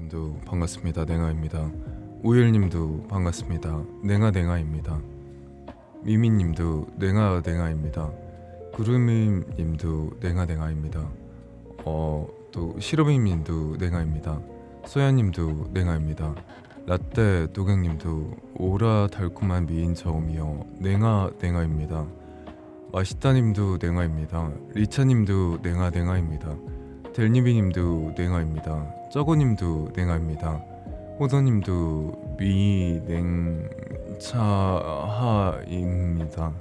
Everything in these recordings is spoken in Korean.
님도 반갑습니다. 냉아입니다. 우일님도 반갑습니다. 냉아입니다. 미미님도 냉아입니다. 구름님도 냉아입니다. 또 시로미님도 냉아입니다. 소야님도 냉아입니다. 라떼 도경님도 오라 달콤한 미인 처음이요 냉아입니다. 맛있다님도 냉아입니다. 리차님도 냉아입니다. 델니비님도 냉아입니다. 쩌고님도 냉아입니다. 호도님도 미냉차하입니다.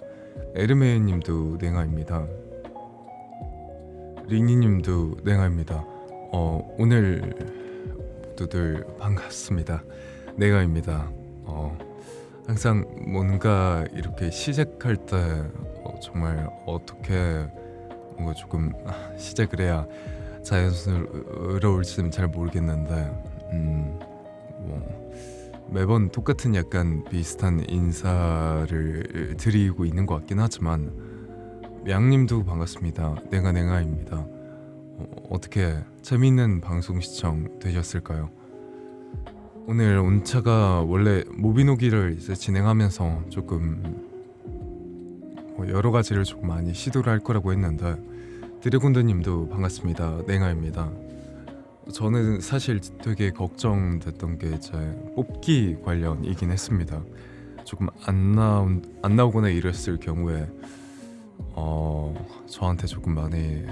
에르메님도 냉아입니다. 리니님도 냉아입니다. 오늘 모두들 반갑습니다. 냉아입니다. 항상 뭔가 이렇게 시작할 때 정말 어떻게 뭔가 조금 시작을 해야 자연스러울지는 잘 모르겠는데 매번 똑같은 약간 비슷한 인사를 드리고 있는 것 같긴 하지만 양님도 반갑습니다. 냉아입니다. 어떻게 재미있는 방송 시청 되셨을까요? 오늘 온차가 원래 모비노기를 이제 진행하면서 조금 여러 가지를 조금 많이 시도를 할 거라고 했는데 드래곤드님도 반갑습니다. 냉아입니다. 저는 사실 되게 걱정됐던 게 제 뽑기 관련이긴 했습니다. 조금 안 나오거나 이랬을 경우에 저한테 조금 많이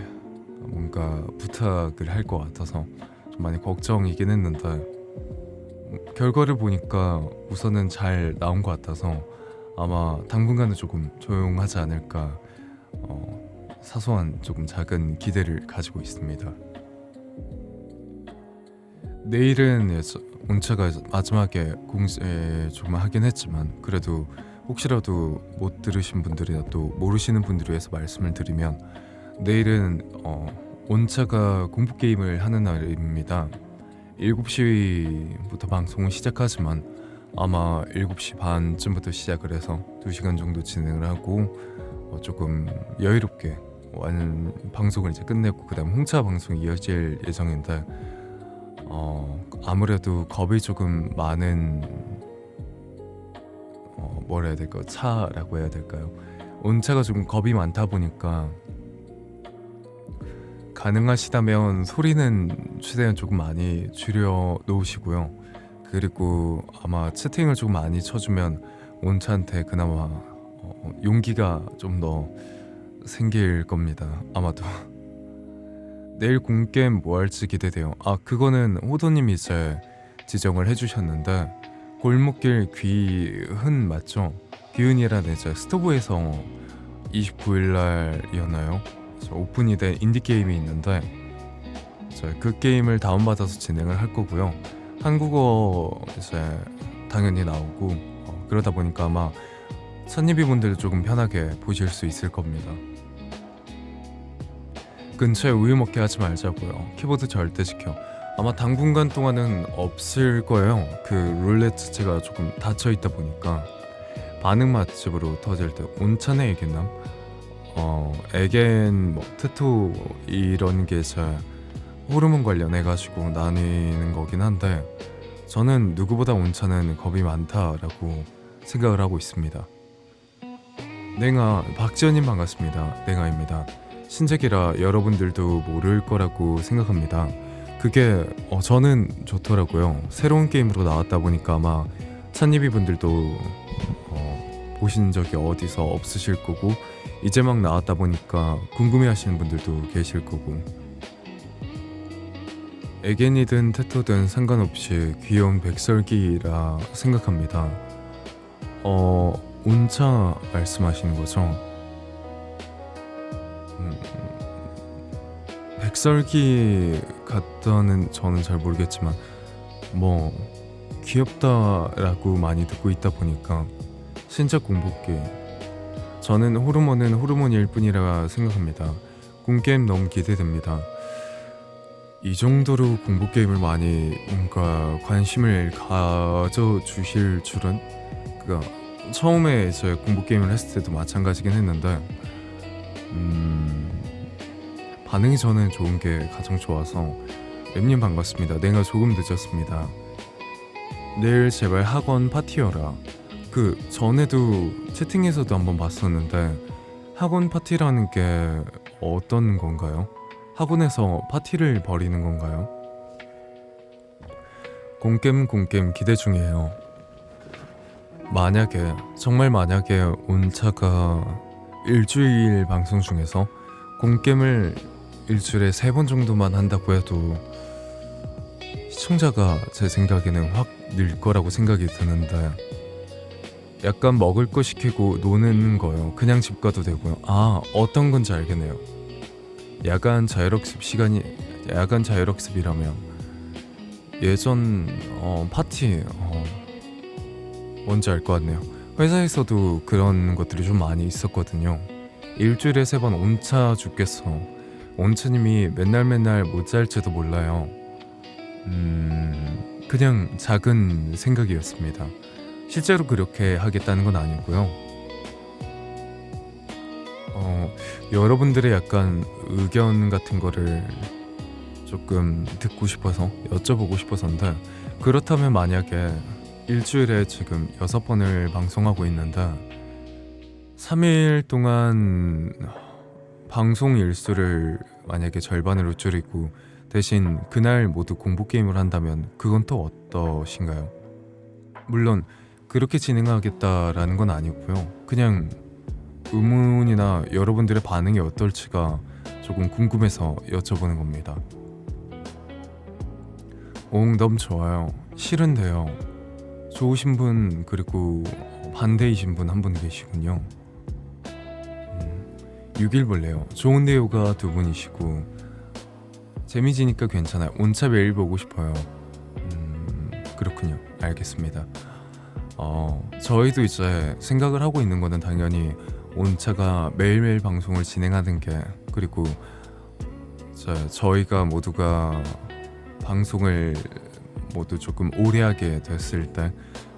뭔가 부탁을 할 것 같아서 좀 많이 걱정이긴 했는데 결과를 보니까 우선은 잘 나온 것 같아서 아마 당분간은 조금 조용하지 않을까 사소한 조금 작은 기대를 가지고 있습니다. 내일은 온차가 마지막에 공지 조금 하긴 했지만 그래도 혹시라도 못 들으신 분들이나 또 모르시는 분들을 위해서 말씀을 드리면 내일은 온차가 공포게임을 하는 날입니다. 7시부터 방송을 시작하지만 아마 7시 반쯤부터 시작을 해서 2시간 정도 진행을 하고 조금 여유롭게 방송을 이제 끝내고 그 다음 홍차 방송이 이어질 예정인데 아무래도 겁이 조금 많은 뭐라 해야 될까요? 차라고 해야 될까요? 온차가 조금 겁이 많다 보니까 가능하시다면 소리는 최대한 조금 많이 줄여 놓으시고요. 그리고 아마 채팅을 조금 많이 쳐주면 온차한테 그나마 용기가 좀 더 생길 겁니다. 아마도 내일 공게임 뭐 할지 기대돼요. 그거는 호도님이 이제 지정을 해주셨는데 골목길 귀흔 맞죠? 귀흔이라는 이제 스토브에서 29일날이었나요? 오픈이 된 인디게임이 있는데 그 게임을 다운받아서 진행을 할 거고요. 한국어 이제 당연히 나오고 그러다 보니까 아마 선입이 분들도 조금 편하게 보실 수 있을 겁니다. 근처에 우유 먹게 하지 말자고요. 키보드 절대 지켜. 아마 당분간 동안은 없을 거예요. 그 룰렛 자체가 조금 닫혀 있다 보니까 반응 맛집으로 터질 때 온찬의 애견남, 애견 뭐 트토 이런 게 제 호르몬 관련해가지고 나뉘는 거긴 한데 저는 누구보다 온찬은 겁이 많다라고 생각을 하고 있습니다. 냉아 박지현님 반갑습니다. 냉아입니다. 신작이라 여러분들도 모를 거라고 생각합니다. 그게 저는 좋더라고요. 새로운 게임으로 나왔다 보니까 아마 찬입이 분들도 보신 적이 어디서 없으실 거고 이제 막 나왔다 보니까 궁금해하시는 분들도 계실 거고 애견이든 테토든 상관없이 귀여운 백설기라 생각합니다. 온차 말씀하시는 거죠? 백설기 같다는 저는 잘 모르겠지만 뭐 귀엽다라고 많이 듣고 있다 보니까 신작 공포게임 저는 호르몬은 호르몬일 뿐이라 생각합니다. 공게임 너무 기대됩니다. 이 정도로 공포게임을 많이 뭔가 관심을 가져주실 줄은 그러니까 처음에 제 공포게임을 했을 때도 마찬가지긴 했는데 반응이 저는 좋은 게 가장 좋아서 랩님 반갑습니다. 내가 조금 늦었습니다. 내일 제발 학원 파티여라. 그 전에도 채팅에서도 한번 봤었는데 학원 파티라는 게 어떤 건가요? 학원에서 파티를 벌이는 건가요? 공겜 기대 중이에요. 만약에 정말 만약에 온차가 일주일 방송 중에서 공겜을 일주일에 3번 정도만 한다고 해도 시청자가 제 생각에는 확 늘 거라고 생각이 드는데 약간 먹을 거 시키고 노는 거요. 그냥 집 가도 되고요. 아, 어떤 건지 알겠네요. 야간 자율학습이라면 예전 파티 뭔지 알 것 같네요. 회사에서도 그런 것들이 좀 많이 있었거든요. 일주일에 3번 온차 죽겠어. 온차님이 맨날 못 잘지도 몰라요. 그냥 작은 생각이었습니다. 실제로 그렇게 하겠다는 건 아니고요. 여러분들의 약간 의견 같은 거를 조금 듣고 싶어서 여쭤보고 싶어서인데, 그렇다면 만약에 일주일에 지금 6번을 방송하고 있는데 3일 동안 방송 일수를 만약에 절반으로 줄이고 대신 그날 모두 공부 게임을 한다면 그건 또 어떠신가요? 물론 그렇게 진행하겠다라는 건 아니고요. 그냥 의문이나 여러분들의 반응이 어떨지가 조금 궁금해서 여쭤보는 겁니다. 너무 좋아요. 싫은데요. 좋으신 분 그리고 반대이신 분 한 분 계시군요. 6일볼래요. 좋은데요가 2분이시고 재미지니까 괜찮아요. 온차 매일 보고 싶어요. 그렇군요. 알겠습니다. 저희도 이제 생각을 하고 있는 거는 당연히 온차가 매일매일 방송을 진행하는 게, 그리고 저희가 모두가 방송을 모두 조금 오래 하게 됐을 때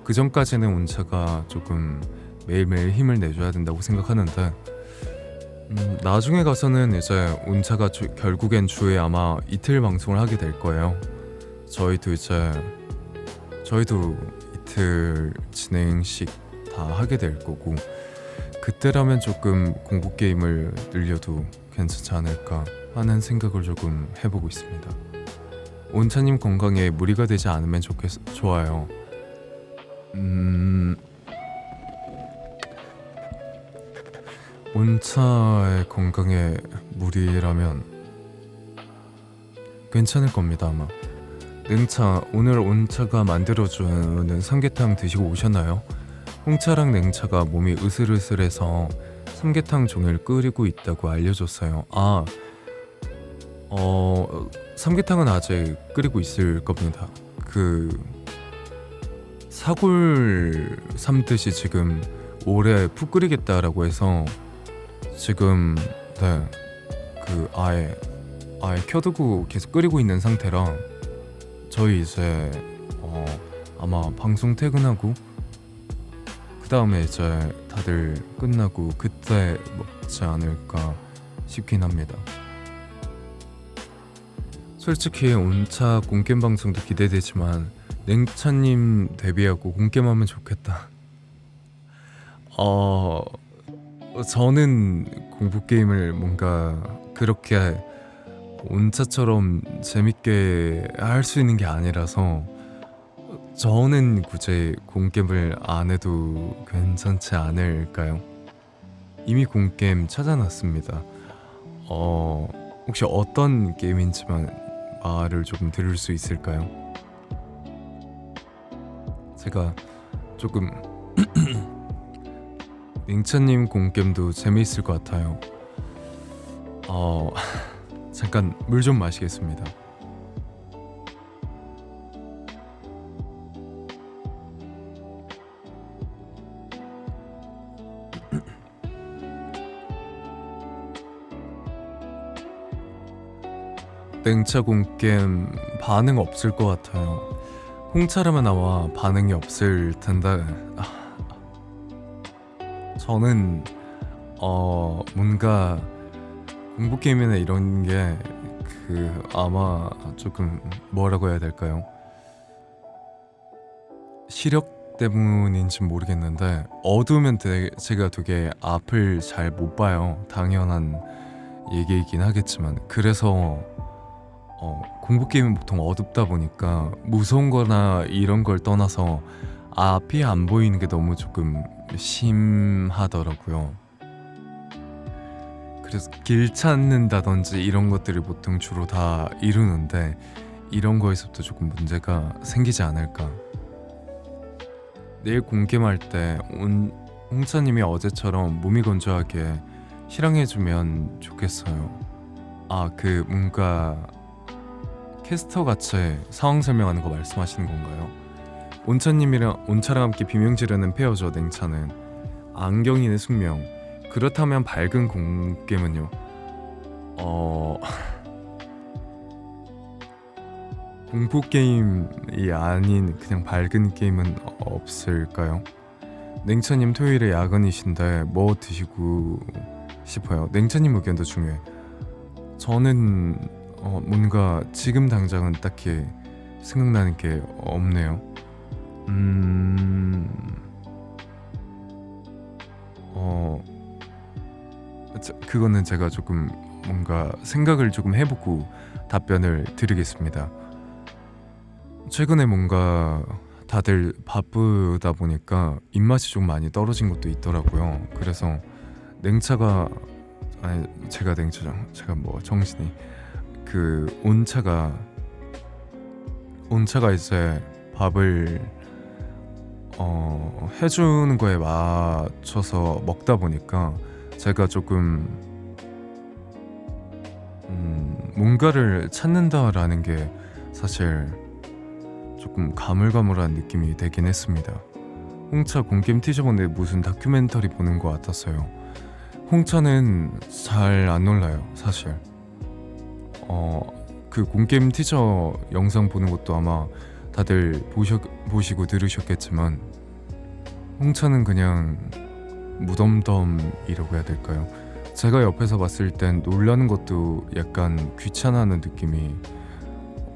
그 전까지는 온차가 조금 매일매일 힘을 내줘야 된다고 생각하는데 나중에 가서는 이제 온차가 결국엔 주에 아마 이틀 방송을 하게 될 거예요. 저희도 이틀 진행씩 다 하게 될 거고, 그때라면 조금 공부 게임을 늘려도 괜찮지 않을까 하는 생각을 조금 해보고 있습니다. 온차님 건강에 무리가 되지 않으면 좋아요. 온차의 건강에 무리라면 괜찮을 겁니다. 아마. 냉차, 오늘 온차가 만들어주는 삼계탕 드시고 오셨나요? 홍차랑 냉차가 몸이 으슬으슬해서 삼계탕 종일 끓이고 있다고 알려줬어요. 삼계탕은 아직 끓이고 있을 겁니다. 사골 삶듯이 지금 오래 푹 끓이겠다라고 해서 지금 아예 켜두고 계속 끓이고 있는 상태라 저희 이제 아마 방송 퇴근하고 그 다음에 이제 다들 끝나고 그때 먹지 않을까 싶긴 합니다. 솔직히 온차 공겜 방송도 기대되지만 냉차님 데뷔하고 공겜하면 좋겠다. 저는 공부 게임을 뭔가 그렇게 온차처럼 재밌게 할 수 있는 게 아니라서 저는 굳이 공겜을 안 해도 괜찮지 않을까요? 이미 공겜 찾아놨습니다. 혹시 어떤 게임인지만 말을 조금 들을 수 있을까요? 제가 조금 링차님 공겜도 재미있을 것 같아요. 잠깐 물 좀 마시겠습니다. 냉차 공겜 반응 없을 것 같아요. 홍차라면 아마 반응이 없을 텐데 저는 뭔가 공부 게임이나 이런 게 아마 조금 뭐라고 해야 될까요? 시력 때문인지 모르겠는데 어두우면 제가 되게 앞을 잘 못 봐요. 당연한 얘기이긴 하겠지만 그래서 공포 게임은 보통 어둡다 보니까 무서운 거나 이런 걸 떠나서 앞이 안 보이는 게 너무 조금 심하더라고요. 그래서 길 찾는다든지 이런 것들이 보통 주로 다 이루는데 이런 거에서부터 조금 문제가 생기지 않을까. 내일 공개할 때 홍차님이 어제처럼 몸이 건조하게 실행해주면 좋겠어요. 뭔가 캐스터 같이 상황 설명하는 거 말씀하시는 건가요? 온차랑 함께 비명 지르는 페어죠. 냉차는 안경인의 숙명. 그렇다면 밝은 공게임은요? 공포 게임이 아닌 그냥 밝은 게임은 없을까요? 냉차님 토요일에 야근이신데 뭐 드시고 싶어요? 냉차님 의견도 중요해. 저는 뭔가 지금 당장은 딱히 생각나는 게 없네요. 그거는 제가 조금 뭔가 생각을 조금 해보고 답변을 드리겠습니다. 최근에 뭔가 다들 바쁘다 보니까 입맛이 좀 많이 떨어진 것도 있더라고요. 그래서 제가 뭐 정신이 온차가 이제 밥을 해주는 거에 맞춰서 먹다 보니까 제가 조금 뭔가를 찾는다라는 게 사실 조금 가물가물한 느낌이 되긴 했습니다. 홍차 공게임 티저 보는데 무슨 다큐멘터리 보는 것 같았어요. 홍차는 잘 안 놀라요, 사실. 그 공게임 티저 영상 보는 것도 아마 다들 보시고 들으셨겠지만 홍차는 그냥 무덤덤이라고 해야 될까요? 제가 옆에서 봤을 땐 놀라는 것도 약간 귀찮아하는 느낌이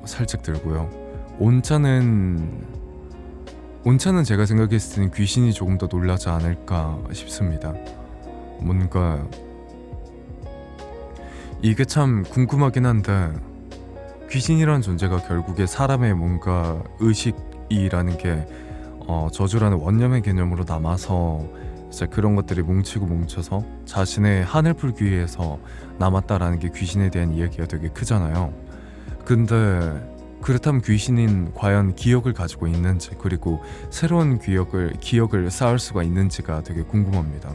살짝 들고요. 온차는 제가 생각했을 때는 귀신이 조금 더 놀라지 않을까 싶습니다. 뭔가 이게 참 궁금하긴 한데 귀신이라는 존재가 결국에 사람의 뭔가 의식이라는 게 저주라는 원념의 개념으로 남아서 이제 그런 것들이 뭉쳐서 자신의 한을 풀기 위해서 남았다라는 게 귀신에 대한 이야기가 되게 크잖아요. 근데 그렇다면 귀신인 과연 기억을 가지고 있는지, 그리고 새로운 기억을 쌓을 수가 있는지가 되게 궁금합니다.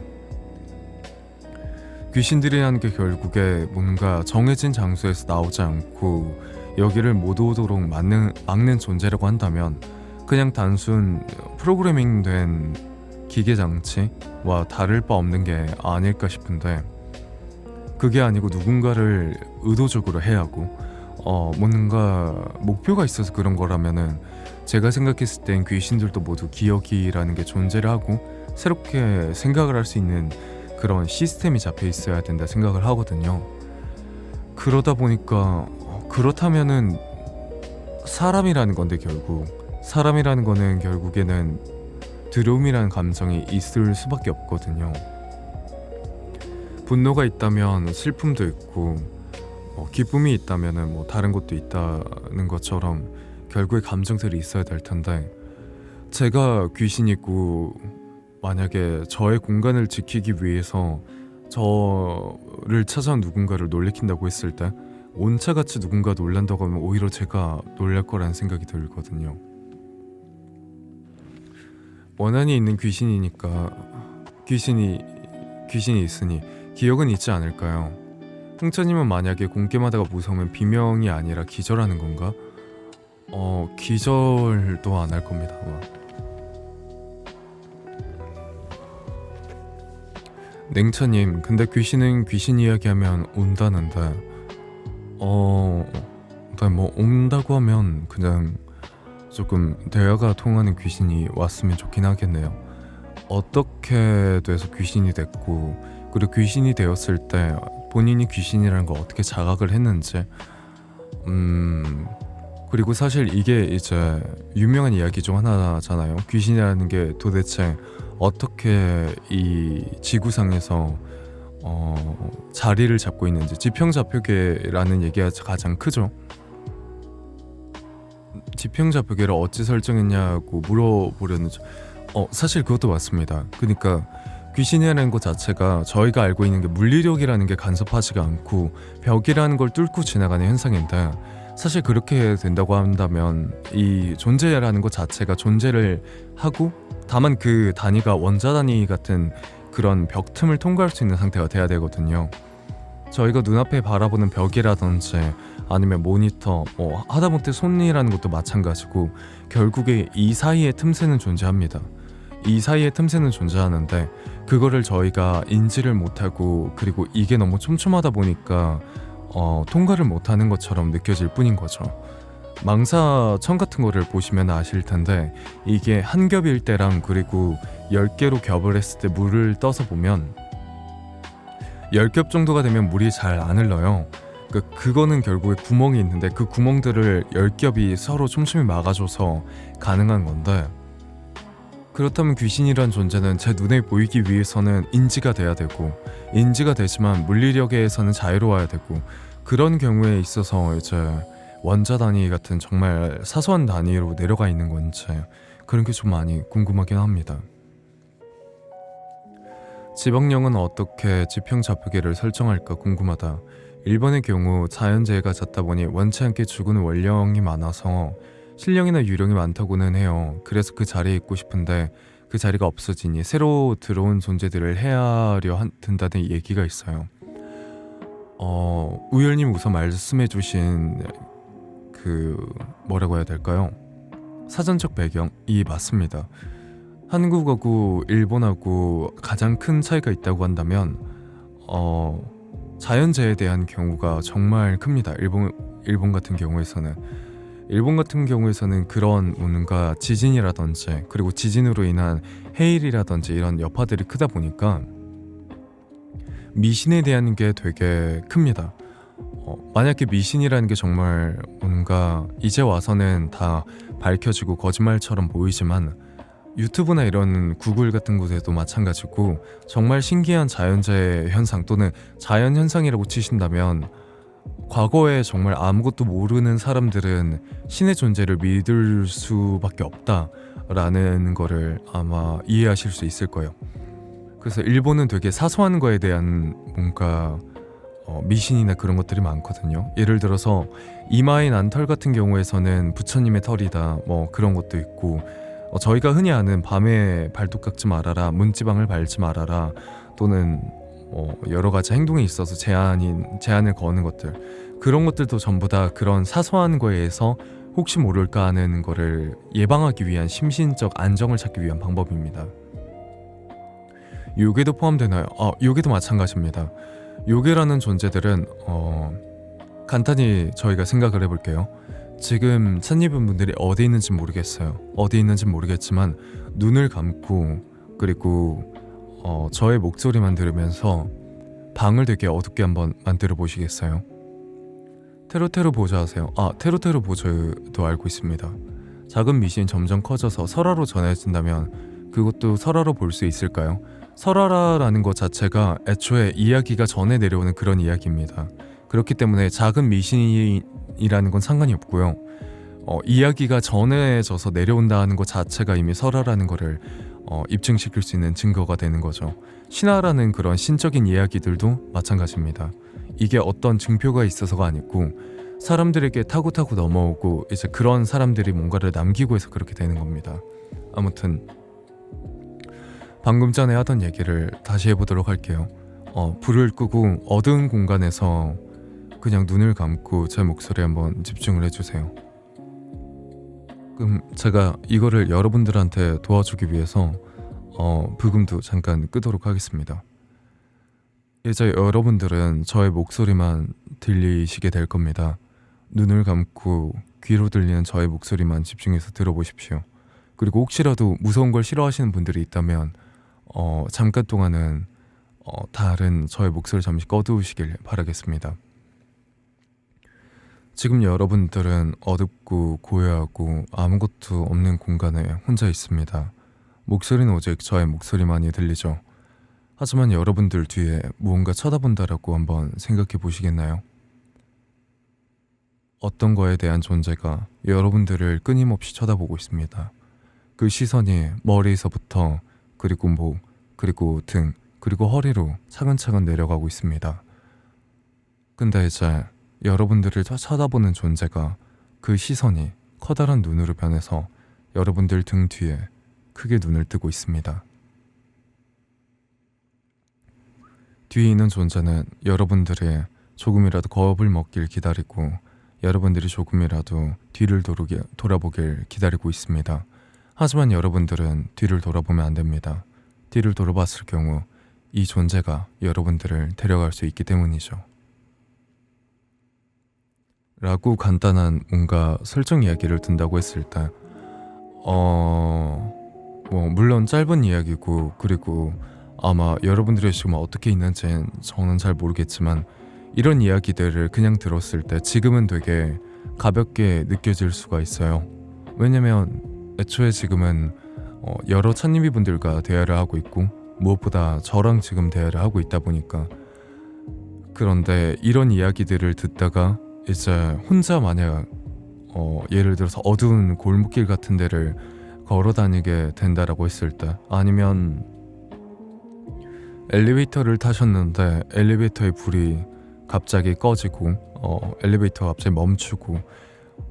귀신들이라는 게 결국에 뭔가 정해진 장소에서 나오지 않고 여기를 못 오도록 막는 존재라고 한다면 그냥 단순 프로그래밍된 기계 장치와 다를 바 없는 게 아닐까 싶은데, 그게 아니고 누군가를 의도적으로 해하고 뭔가 목표가 있어서 그런 거라면은 제가 생각했을 땐 귀신들도 모두 기억이라는 게 존재를 하고 새롭게 생각을 할 수 있는 그런 시스템이 잡혀 있어야 된다 생각을 하거든요. 그러다 보니까 그렇다면은 사람이라는 거는 결국에는 두려움이라는 감정이 있을 수밖에 없거든요. 분노가 있다면 슬픔도 있고 기쁨이 있다면은 뭐 다른 것도 있다는 것처럼 결국에 감정들이 있어야 될 텐데, 제가 귀신이고 만약에 저의 공간을 지키기 위해서 저를 찾아온 누군가를 놀래킨다고 했을 때 온차같이 누군가 놀란다고 하면 오히려 제가 놀랄 거라는 생각이 들거든요. 원한이 있는 귀신이니까 귀신이 있으니 기억은 있지 않을까요? 홍차님은 만약에 공개마다가 무서우면 비명이 아니라 기절하는 건가? 기절도 안 할 겁니다 아마. 냉차님, 근데 귀신은 귀신 이야기하면 온다는데 뭐 온다고 하면 그냥 조금 대화가 통하는 귀신이 왔으면 좋긴 하겠네요. 어떻게 돼서 귀신이 됐고, 그리고 귀신이 되었을 때 본인이 귀신이라는 걸 어떻게 자각을 했는지, 그리고 사실 이게 이제 유명한 이야기 중 하나잖아요. 귀신이라는 게 도대체 어떻게 이 지구상에서 자리를 잡고 있는지, 지평자표계라는 얘기가 가장 크죠. 지평자표계를 어찌 설정했냐고 물어보려는 사실 그것도 맞습니다. 그러니까 귀신이라는 것 자체가 저희가 알고 있는 게 물리력이라는 게 간섭하지가 않고 벽이라는 걸 뚫고 지나가는 현상인데, 사실 그렇게 된다고 한다면 이 존재라는 것 자체가 존재를 하고, 다만 그 단위가 원자 단위 같은 그런 벽 틈을 통과할 수 있는 상태가 돼야 되거든요. 저희가 눈앞에 바라보는 벽이라든지 아니면 모니터, 하다못해 손이라는 것도 마찬가지고 결국에 이 사이의 틈새는 존재합니다. 이 사이의 틈새는 존재하는데 그거를 저희가 인지를 못하고, 그리고 이게 너무 촘촘하다 보니까 통과를 못하는 것처럼 느껴질 뿐인 거죠. 망사청 같은 거를 보시면 아실 텐데, 이게 한 겹일 때랑 그리고 10개로 겹을 했을 때 물을 떠서 보면 10겹 정도가 되면 물이 잘 안 흘러요. 그거는 결국에 구멍이 있는데 그 구멍들을 10겹이 서로 촘촘히 막아줘서 가능한 건데, 그렇다면 귀신이란 존재는 제 눈에 보이기 위해서는 인지가 돼야 되고, 인지가 되지만 물리력에서는 자유로워야 되고, 그런 경우에 있어서 이제 원자 단위 같은 정말 사소한 단위로 내려가 있는 건지, 그런 게 좀 많이 궁금하긴 합니다. 지방령은 어떻게 지평자표계를 설정할까 궁금하다. 일본의 경우 자연재해가 잦다 보니 원치 않게 죽은 원령이 많아서 신령이나 유령이 많다고는 해요. 그래서 그 자리에 있고 싶은데 그 자리가 없어지니 새로 들어온 존재들을 헤아려 든다는 얘기가 있어요. 우열님 우선 말씀해주신 그 뭐라고 해야 될까요? 사전적 배경이 맞습니다. 한국하고 일본하고 가장 큰 차이가 있다고 한다면 자연재해에 대한 경우가 정말 큽니다. 일본 같은 경우에서는 그런 뭔가 지진이라든지, 그리고 지진으로 인한 해일이라든지 이런 여파들이 크다 보니까 미신에 대한 게 되게 큽니다. 만약에 미신이라는 게 정말 뭔가 이제 와서는 다 밝혀지고 거짓말처럼 보이지만, 유튜브나 이런 구글 같은 곳에도 마찬가지고 정말 신기한 자연재해 현상 또는 자연현상이라고 치신다면, 과거에 정말 아무것도 모르는 사람들은 신의 존재를 믿을 수밖에 없다라는 거를 아마 이해하실 수 있을 거예요. 그래서 일본은 되게 사소한 거에 대한 뭔가 미신이나 그런 것들이 많거든요. 예를 들어서 이마에 난 털 같은 경우에서는 부처님의 털이다, 뭐 그런 것도 있고, 저희가 흔히 아는 밤에 발톱 깎지 말아라, 문지방을 밟지 말아라, 또는 여러 가지 행동에 있어서 제한을 거는 것들, 그런 것들도 전부 다 그런 사소한 거에서 혹시 모를까 하는 거를 예방하기 위한 심신적 안정을 찾기 위한 방법입니다. 요괴도 포함되나요? 요괴도 마찬가지입니다. 요괴라는 존재들은 간단히 저희가 생각을 해볼게요. 지금 찻입은 분들이 어디 있는지 모르겠어요. 어디 있는지 모르겠지만 눈을 감고, 그리고 저의 목소리만 들으면서 방을 되게 어둡게 한번 만들어 보시겠어요? 테로테로 보조 아세요? 테로테로 보조도 알고 있습니다. 작은 미신이 점점 커져서 설화로 전해진다면 그것도 설화로 볼 수 있을까요? 설화라는 것 자체가 애초에 이야기가 전해 내려오는 그런 이야기입니다. 그렇기 때문에 작은 미신이라는 건 상관이 없고요. 이야기가 전해져서 내려온다는 것 자체가 이미 설화라는 거를 입증시킬 수 있는 증거가 되는 거죠. 신화라는 그런 신적인 이야기들도 마찬가지입니다. 이게 어떤 증표가 있어서가 아니고 사람들에게 타고 넘어오고, 이제 그런 사람들이 뭔가를 남기고 해서 그렇게 되는 겁니다. 아무튼 방금 전에 하던 얘기를 다시 해보도록 할게요. 불을 끄고 어두운 공간에서 그냥 눈을 감고 제 목소리에 한번 집중을 해주세요. 그럼 제가 이거를 여러분들한테 도와주기 위해서 부금도 잠깐 끄도록 하겠습니다. 이제 여러분들은 저의 목소리만 들리시게 될 겁니다. 눈을 감고 귀로 들리는 저의 목소리만 집중해서 들어보십시오. 그리고 혹시라도 무서운 걸 싫어하시는 분들이 있다면 잠깐 동안은 다른 저의 목소리 잠시 꺼두시길 바라겠습니다. 지금 여러분들은 어둡고 고요하고 아무것도 없는 공간에 혼자 있습니다. 목소리는 오직 저의 목소리만이 들리죠. 하지만 여러분들 뒤에 무언가 쳐다본다라고 한번 생각해 보시겠나요? 어떤 거에 대한 존재가 여러분들을 끊임없이 쳐다보고 있습니다. 그 시선이 머리에서부터 그리고 목, 그리고 등, 그리고 허리로 차근차근 내려가고 있습니다. 근데 이제 여러분들을 쳐다보는 존재가 그 시선이 커다란 눈으로 변해서 여러분들 등 뒤에 크게 눈을 뜨고 있습니다. 뒤에 있는 존재는 여러분들이 조금이라도 겁을 먹길 기다리고 여러분들이 조금이라도 뒤를 돌아보길 기다리고 있습니다. 하지만 여러분들은 뒤를 돌아보면 안 됩니다. 뒤를 돌아봤을 경우 이 존재가 여러분들을 데려갈 수 있기 때문이죠. 라고 간단한 뭔가 설정 이야기를 든다고 했을 때 물론 짧은 이야기고 그리고 아마 여러분들이 지금 어떻게 있는지 저는 잘 모르겠지만 이런 이야기들을 그냥 들었을 때 지금은 되게 가볍게 느껴질 수가 있어요. 왜냐면 애초에 지금은 여러 찬님이 분들과 대화를 하고 있고 무엇보다 저랑 지금 대화를 하고 있다 보니까 그런데 이런 이야기들을 듣다가 이제 혼자 만약 예를 들어서 어두운 골목길 같은 데를 걸어 다니게 된다라고 했을 때 아니면 엘리베이터를 타셨는데 엘리베이터의 불이 갑자기 꺼지고 엘리베이터가 갑자기 멈추고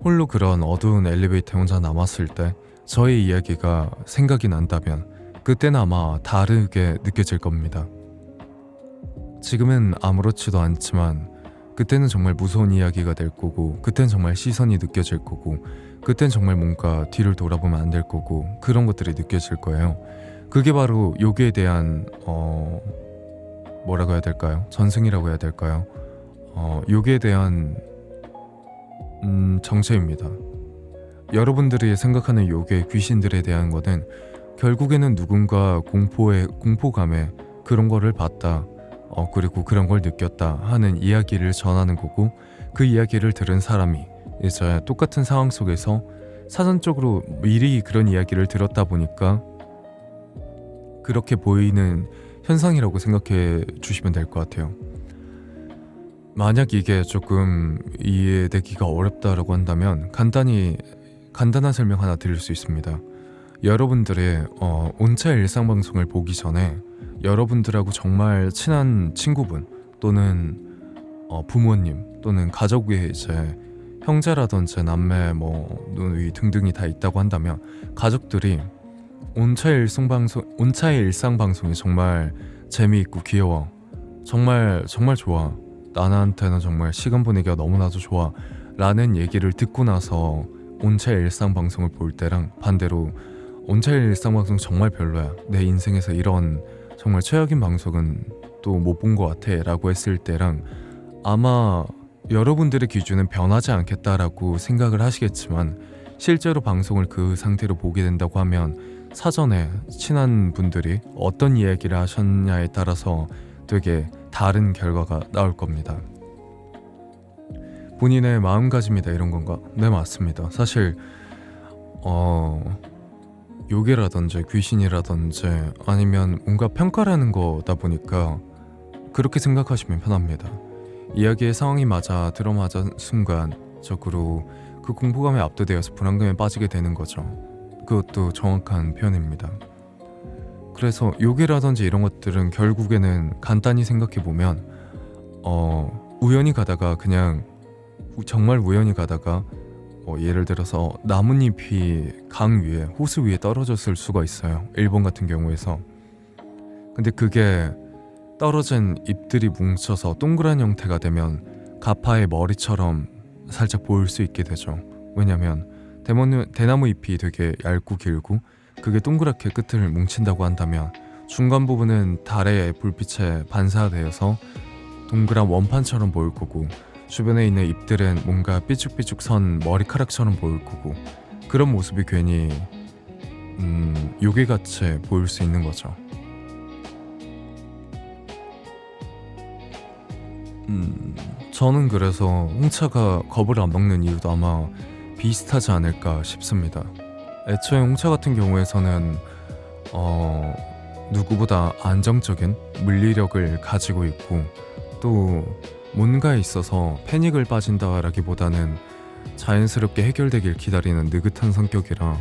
홀로 그런 어두운 엘리베이터에 혼자 남았을 때 저의 이야기가 생각이 난다면 그때는 아마 다르게 느껴질 겁니다. 지금은 아무렇지도 않지만 그때는 정말 무서운 이야기가 될 거고 그땐 정말 시선이 느껴질 거고 그땐 정말 뭔가 뒤를 돌아보면 안 될 거고 그런 것들이 느껴질 거예요. 그게 바로 요기에 대한 뭐라고 해야 될까요? 전승이라고 해야 될까요? 요기에 대한 정체입니다. 여러분들이 생각하는 요괴 귀신들에 대한 거는 결국에는 누군가 공포감에 그런 거를 봤다 그리고 그런 걸 느꼈다 하는 이야기를 전하는 거고 그 이야기를 들은 사람이 이제 똑같은 상황 속에서 사전적으로 미리 그런 이야기를 들었다 보니까 그렇게 보이는 현상이라고 생각해 주시면 될 것 같아요. 만약 이게 조금 이해되기가 어렵다라고 한다면 간단한 설명 하나 드릴 수 있습니다. 여러분들의 온차 일상방송을 보기 전에 여러분들하고 정말 친한 친구분 또는 부모님 또는 가족의 이제 형제라든지 남매 누이 등등이 다 있다고 한다면 가족들이 온차의 일상방송이 정말 재미있고 귀여워 정말 좋아 나한테는 정말 시간 보내기가 너무나도 좋아 라는 얘기를 듣고 나서 온차의 일상방송을 볼 때랑 반대로 온차의 일상방송 정말 별로야 내 인생에서 이런 정말 최악인 방송은 또 못 본 것 같아 라고 했을 때랑 아마 여러분들의 기준은 변하지 않겠다라고 생각을 하시겠지만 실제로 방송을 그 상태로 보게 된다고 하면 사전에 친한 분들이 어떤 이야기를 하셨냐에 따라서 되게 다른 결과가 나올 겁니다. 본인의 마음가짐이다 이런 건가? 네 맞습니다. 사실 요괴라든지 귀신이라든지 아니면 뭔가 평가라는 거다 보니까 그렇게 생각하시면 편합니다. 이야기의 상황이 들어맞은 순간적으로 그 공포감에 압도되어서 불안감에 빠지게 되는 거죠. 그것도 정확한 표현입니다. 그래서 요괴라든지 이런 것들은 결국에는 간단히 생각해보면 우연히 가다가 그냥 정말 우연히 가다가 예를 들어서 나뭇잎이 강 위에 호수 위에 떨어졌을 수가 있어요. 일본 같은 경우에서. 근데 그게 떨어진 잎들이 뭉쳐서 동그란 형태가 되면 가파의 머리처럼 살짝 보일 수 있게 되죠. 왜냐면 대나무 잎이 되게 얇고 길고 그게 동그랗게 끝을 뭉친다고 한다면 중간 부분은 달의 불빛에 반사되어서 동그란 원판처럼 보일 거고 주변에 있는 잎들은 뭔가 삐죽삐죽 선 머리카락처럼 보일 거고 그런 모습이 괜히 요괴같이 보일 수 있는 거죠. 저는 그래서 홍차가 겁을 안 먹는 이유도 아마 비슷하지 않을까 싶습니다. 애초에 홍차 같은 경우에서는 누구보다 안정적인 물리력을 가지고 있고 또 뭔가에 있어서 패닉을 빠진다라기보다는 자연스럽게 해결되길 기다리는 느긋한 성격이라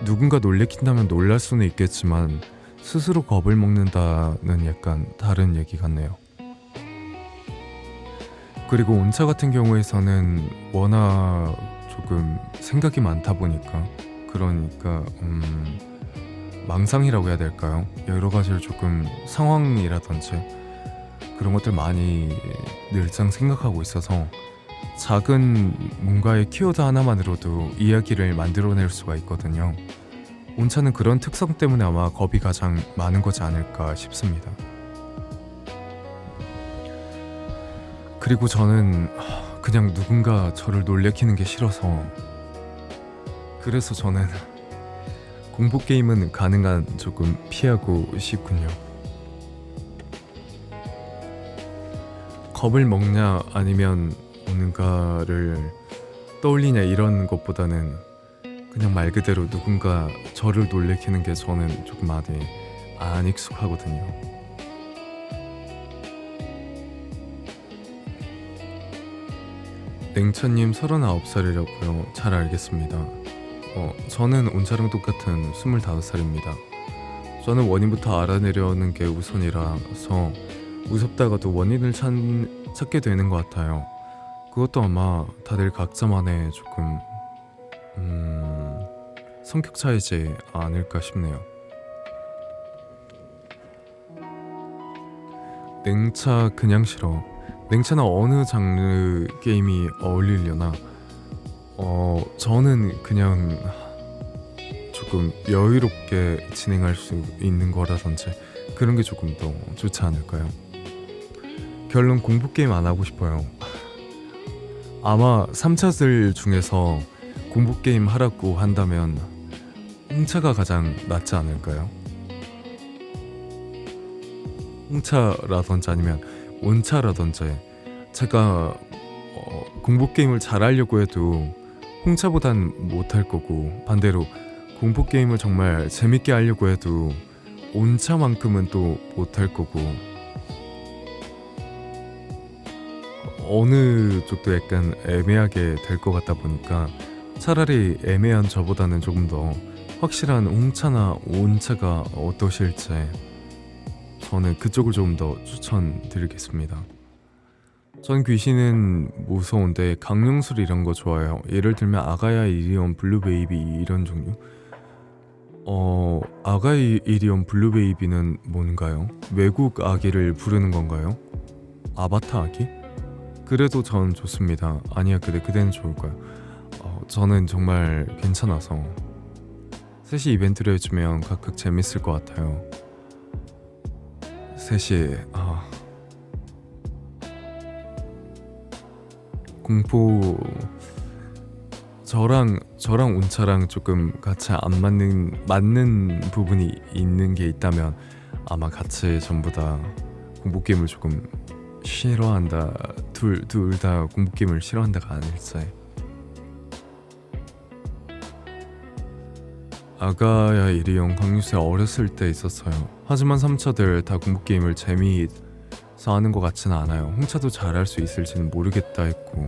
누군가 놀래킨다면 놀랄 수는 있겠지만 스스로 겁을 먹는다는 약간 다른 얘기 같네요. 그리고 온차 같은 경우에서는 워낙 조금 생각이 많다 보니까 그러니까 망상이라고 해야 될까요? 여러 가지를 조금 상황이라든지 그런 것들 많이 늘상 생각하고 있어서 작은 뭔가의 키워드 하나만으로도 이야기를 만들어낼 수가 있거든요. 온차는 그런 특성 때문에 아마 겁이 가장 많은 거지 않을까 싶습니다. 그리고 저는 그냥 누군가 저를 놀래키는 게 싫어서 그래서 저는 공포 게임은 가능한 조금 피하고 싶군요. 겁을 먹냐 아니면 뭔가를 떠올리냐 이런 것보다는 그냥 말 그대로 누군가 저를 놀래키는 게 저는 조금 많이 안 익숙하거든요. 냉차님 39살이라고요. 잘 알겠습니다. 저는 온차랑 똑같은 25살입니다. 저는 원인부터 알아내려는 게 우선이라서 무섭다가도 원인을 찾게 되는 것 같아요. 그것도 아마 다들 각자만의 조금 성격 차이지 않을까 싶네요. 냉차 그냥 싫어. 냉차나 어느 장르 게임이 어울리려나? 저는 그냥 조금 여유롭게 진행할 수 있는 거라든지 그런 게 조금 더 좋지 않을까요? 결론 공포 게임 안 하고 싶어요. 아마 3차들 중에서 공포 게임 하라고 한다면 홍차가 가장 낫지 않을까요? 홍차라든지 아니면 온차라든지 제가 공포 게임을 잘하려고 해도 홍차보단 못할 거고 반대로 공포 게임을 정말 재밌게 하려고 해도 온차만큼은 또 못할 거고 어느 쪽도 약간 애매하게 될 것 같다 보니까 차라리 애매한 저보다는 조금 더 확실한 홍차나 온차가 어떠실지 저는 그쪽을 조금 더 추천드리겠습니다. 전 귀신은 무서운데 강령술 이런 거 좋아해요. 예를 들면 아가야 이리온 블루베이비 이런 종류. 아가야 이리온 블루베이비는 뭔가요? 외국 아기를 부르는 건가요? 아바타 아기? 그래도 전 좋습니다. 아니야 그대는 좋을까요? 저는 정말 괜찮아서 셋이 이벤트를 해주면 각각 재밌을 것 같아요. 셋이 공포 저랑 운차랑 조금 같이 안 맞는 부분이 있는 게 있다면 아마 같이 전부 다 공포 게임을 조금 싫어한다. 둘 다 공포 게임을 싫어한다가 아닐지. 아가야 이리용 강유세 어렸을 때 있었어요. 하지만 3차들 다 공포 게임을 재미있어 하는 것 같지는 않아요. 홍차도 잘할 수 있을지는 모르겠다 했고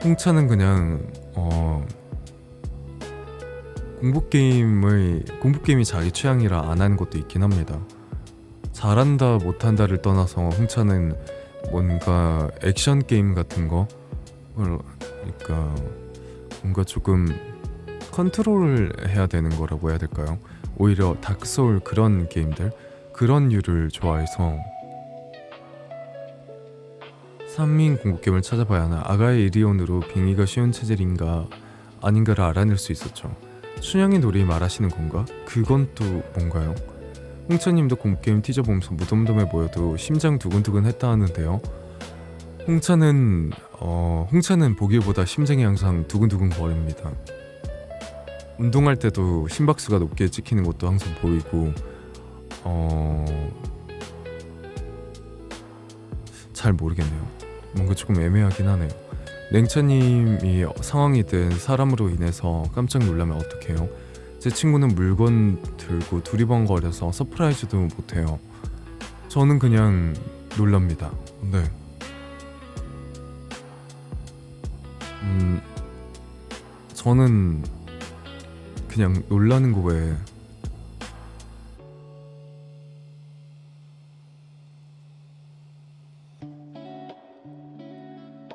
홍차는 그냥 공포 게임이 자기 취향이라 안 하는 것도 있긴 합니다. 잘한다 못한다를 떠나서 홍차는 뭔가 액션 게임 같은 거 그러니까 뭔가 조금 컨트롤을 해야 되는 거라고 해야 될까요? 오히려 다크소울 그런 게임들 그런 류를 좋아해서 3인 공포게임을 찾아봐야 하나. 아가의 이리온으로 빙의가 쉬운 체질인가 아닌가를 알아낼 수 있었죠. 춘향이 놀이 말하시는 건가? 그건 또 뭔가요? 홍차님도 공포게임 티저 보면서 무덤덤해 보여도 심장 두근두근 했다 하는데요. 홍차는 보기보다 심장이 항상 두근두근 거립니다. 운동할 때도 심박수가 높게 찍히는 것도 항상 보이고 잘 모르겠네요. 뭔가 조금 애매하긴 하네요. 냉차님이 상황이 된 사람으로 인해서 깜짝 놀라면 어떡해요? 제 친구는 물건 들고 두리번거려서 서프라이즈도 못해요. 저는 그냥 놀랍니다. 네. 저는 그냥 놀라는 거 외에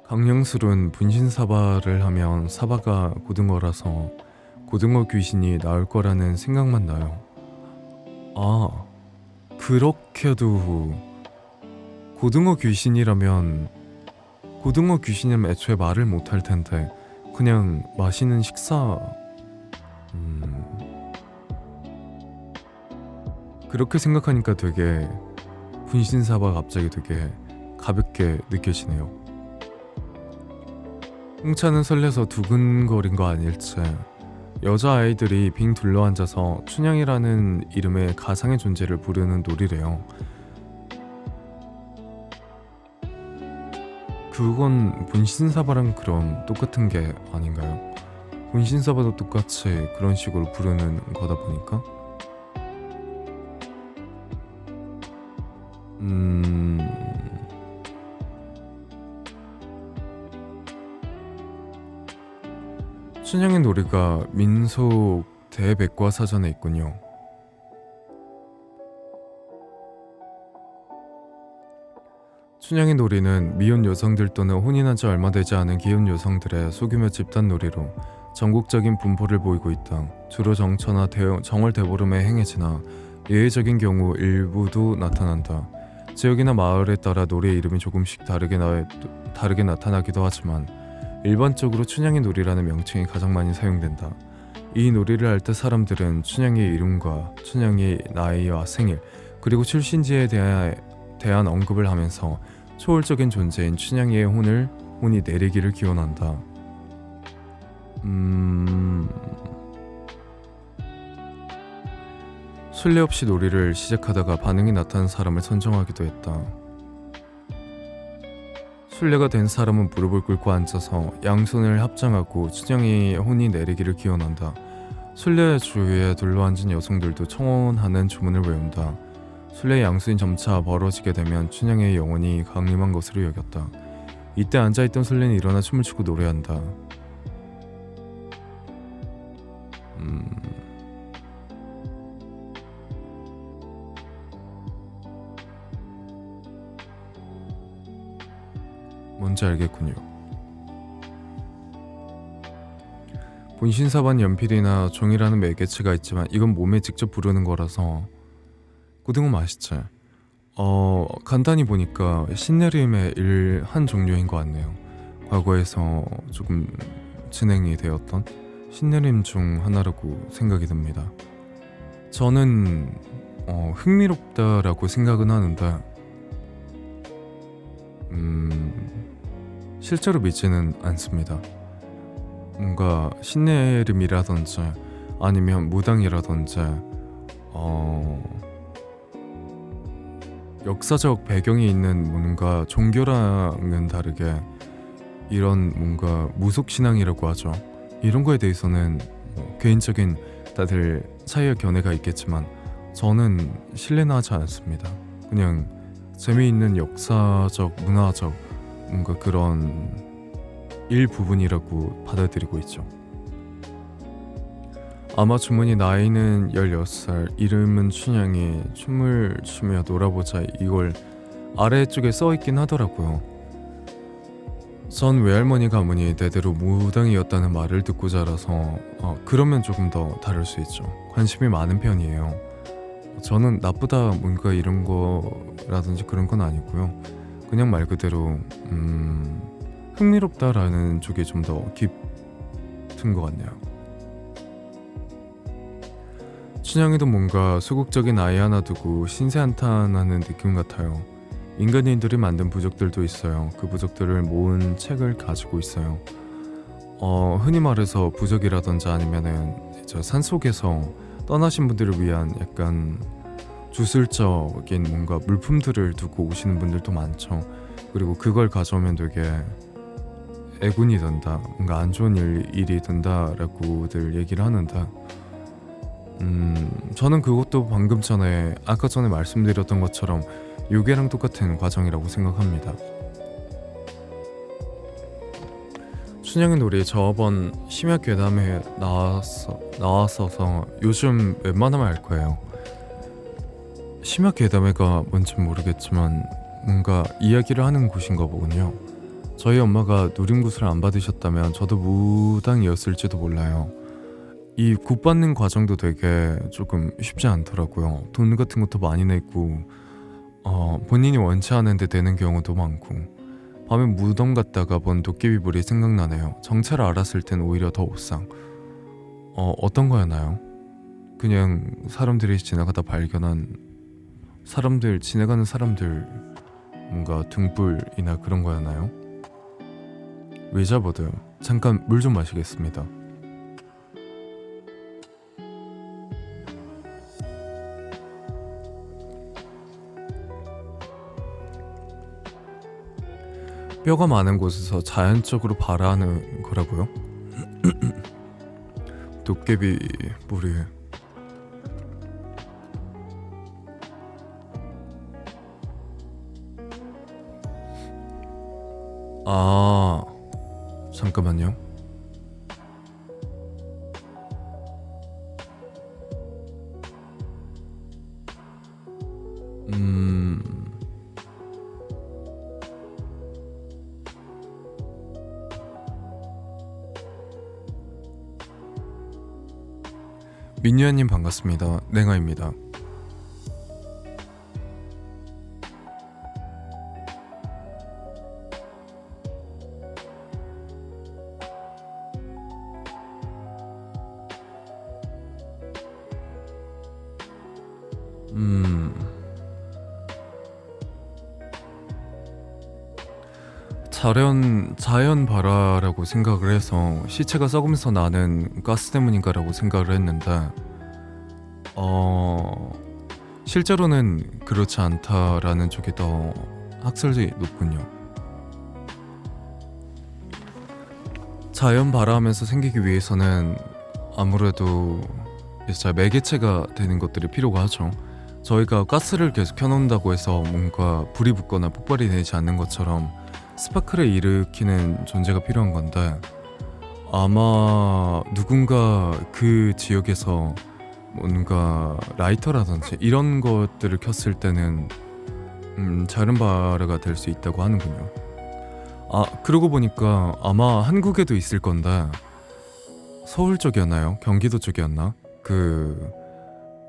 강령술은 분신사바를 하면 사바가 고등어라서 고등어 귀신이 나올 거라는 생각만 나요. 아, 그렇게도 고등어 귀신이라면 애초에 말을 못할 텐데 그냥 맛있는 식사. 그렇게 생각하니까 되게 분신사바 갑자기 되게 가볍게 느껴지네요. 홍차는 설레서 두근거린 거 아닐지 여자아이들이 빙 둘러앉아서 춘향이라는 이름의 가상의 존재를 부르는 놀이래요. 그건 분신사바랑 그럼 똑같은 게 아닌가요? 분신사바도 똑같이 그런 식으로 부르는 거다 보니까 춘향의 놀이가 민속 대백과사전에 있군요. 춘향의 놀이는 미혼 여성들 또는 혼인한 지 얼마 되지 않은 기혼 여성들의 소규모 집단 놀이로 전국적인 분포를 보이고 있다. 주로 정처나 정월 대보름에 행해지나 예외적인 경우 일부도 나타난다. 지역이나 마을에 따라 놀이의 이름이 조금씩 다르게 나타나기도 하지만 일반적으로 춘향의 놀이라는 명칭이 가장 많이 사용된다. 이 놀이를 할 때 사람들은 춘향의 이름과 춘향의 나이와 생일 그리고 출신지에 대한 언급을 하면서 초월적인 존재인 춘향이의 혼이 내리기를 기원한다. 술래 없이 놀이를 시작하다가 반응이 나타난 사람을 선정하기도 했다. 술래가 된 사람은 무릎을 꿇고 앉아서 양손을 합장하고 춘향이의 혼이 내리기를 기원한다. 술래 주위에 둘러앉은 여성들도 청혼하는 주문을 외운다. 술래의 양손이 점차 벌어지게 되면 춘향의 영혼이 강림한 것으로 여겼다. 이때 앉아있던 술래는 일어나 춤을 추고 노래한다. 뭔지 알겠군요. 분신사반 연필이나 종이라는 매개체가 있지만 이건 몸에 직접 부르는 거라서 고등어 맛있지? 간단히 보니까 신내림의 한 종류인 것 같네요. 과거에서 조금 진행이 되었던 신내림 중 하나라고 생각이 듭니다. 저는 흥미롭다라고 생각은 하는데 실제로 믿지는 않습니다. 뭔가 신내림이라든지 아니면 무당이라든지 역사적 배경이 있는 뭔가 종교랑은 다르게 이런 뭔가 무속신앙이라고 하죠. 이런 거에 대해서는 개인적인 다들 차이와 견해가 있겠지만 저는 신뢰는 하지 않습니다. 그냥 재미있는 역사적, 문화적 뭔가 그런 일부분이라고 받아들이고 있죠. 아마 주문이 나이는 16살, 이름은 춘향이, 춤을 추며 놀아보자 이걸 아래쪽에 써있긴 하더라고요. 전 외할머니 가문이 대대로 무당이었다는 말을 듣고 자라서 그러면 조금 더 다를 수 있죠. 관심이 많은 편이에요. 저는 나쁘다 뭔가 이런 거라든지 그런 건 아니고요. 그냥 말 그대로 흥미롭다라는 쪽이 좀 더 깊은 것 같네요. 춘향이도 뭔가 소극적인 아이 하나 두고 신세 한탄하는 느낌 같아요. 인간인들이 만든 부적들도 있어요. 그 부적들을 모은 책을 가지고 있어요. 흔히 말해서 부적이라든지 아니면은 산속에서 떠나신 분들을 위한 약간 주술적인 뭔가 물품들을 두고 오시는 분들도 많죠. 그리고 그걸 가져오면 되게 애군이 된다, 뭔가 안 좋은 일이 된다라고들 얘기를 하는데, 저는 그것도 방금 전에 아까 전에 말씀드렸던 것처럼 요괴랑 똑같은 과정이라고 생각합니다. 춘향은 우리 저번 심야 괴담에 나왔어서 요즘 웬만하면 알 거예요. 심야 괴담회가 뭔지 모르겠지만 뭔가 이야기를 하는 곳인가 보군요. 저희 엄마가 누림굿을 안 받으셨다면 저도 무당이었을지도 몰라요. 이 굿 받는 과정도 되게 조금 쉽지 않더라고요. 돈 같은 것도 많이 내고 본인이 원치 않은데 되는 경우도 많고, 밤에 무덤 갔다가 본 도깨비불이 생각나네요. 정체를 알았을 땐 오히려 더 오상. 어떤 거였나요? 그냥 사람들이 지나가다 발견한 지나가는 사람들 뭔가 등불이나 그런 거였나요? 외자보드 잠깐 물 좀 마시겠습니다. 뼈가 많은 곳에서 자연적으로 발화하는 거라고요? 도깨비 뿌리. 아, 잠깐만요. 민유아님 반갑습니다. 냉아입니다. 자연 발화라고 생각을 해서 시체가 썩으면서 나는 가스 때문인가라고 생각을 했는데, 실제로는 그렇지 않다라는 쪽이 더 학설이 높군요. 자연 발화하면서 생기기 위해서는 아무래도 이제 매개체가 되는 것들이 필요가 하죠. 저희가 가스를 계속 켜놓는다고 해서 뭔가 불이 붙거나 폭발이 되지 않는 것처럼 스파크를 일으키는 존재가 필요한 건데, 아마 누군가 그 지역에서 뭔가 라이터라든지 이런 것들을 켰을 때는 자연 발화가 될 수 있다고 하는군요. 그러고 보니까 아마 한국에도 있을 건데, 서울 쪽이었나요? 경기도 쪽이었나? 그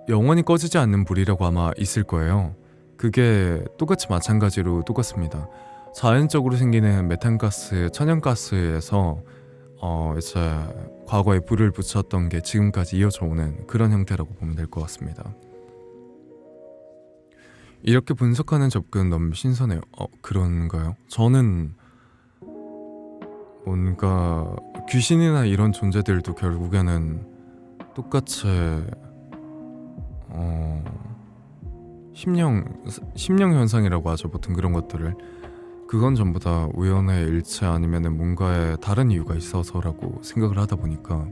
영원히 꺼지지 않는 불이라고 아마 있을 거예요. 그게 똑같이 마찬가지로 똑같습니다. 자연적으로 생기는 메탄가스, 천연가스에서 이제 과거에 불을 붙였던 게 지금까지 이어져 오는 그런 형태라고 보면 될 것 같습니다. 이렇게 분석하는 접근 너무 신선해요. 그런가요? 저는 뭔가 귀신이나 이런 존재들도 결국에는 똑같이 심령 현상이라고 하죠. 보통 그런 것들을. 그건 전부 다 우연의 일치 아니면은 뭔가의 다른 이유가 있어서라고 생각을 하다 보니까,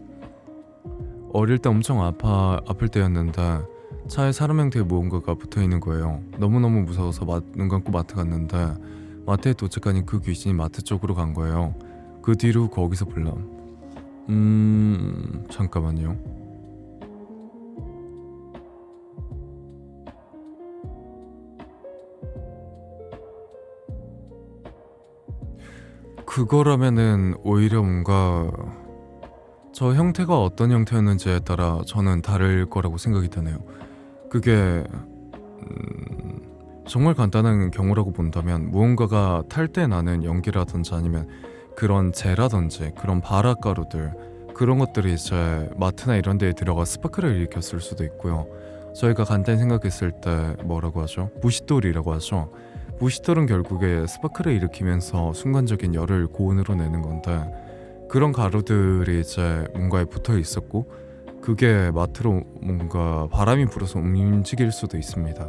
어릴 때 엄청 아플 때였는데 차에 사람 형태의 무언가가 붙어있는 거예요. 너무너무 무서워서 눈 감고 마트 갔는데, 마트에 도착하니 그 귀신이 마트 쪽으로 간 거예요. 그 뒤로 거기서 불남. 잠깐만요. 그거라면은 오히려 뭔가 저 형태가 어떤 형태였는지에 따라 저는 다를 거라고 생각이 드네요. 그게 정말 간단한 경우라고 본다면, 무언가가 탈 때 나는 연기라든지 아니면 그런 재라든지 그런 발화가루들, 그런 것들이 이제 마트나 이런 데에 들어가 스파크를 일으켰을 수도 있고요. 저희가 간단히 생각했을 때 뭐라고 하죠? 부싯돌이라고 하죠. 부싯돌은 결국에 스파크를 일으키면서 순간적인 열을 고온으로 내는 건데, 그런 가루들이 이제 뭔가에 붙어 있었고, 그게 마트로 뭔가 바람이 불어서 움직일 수도 있습니다.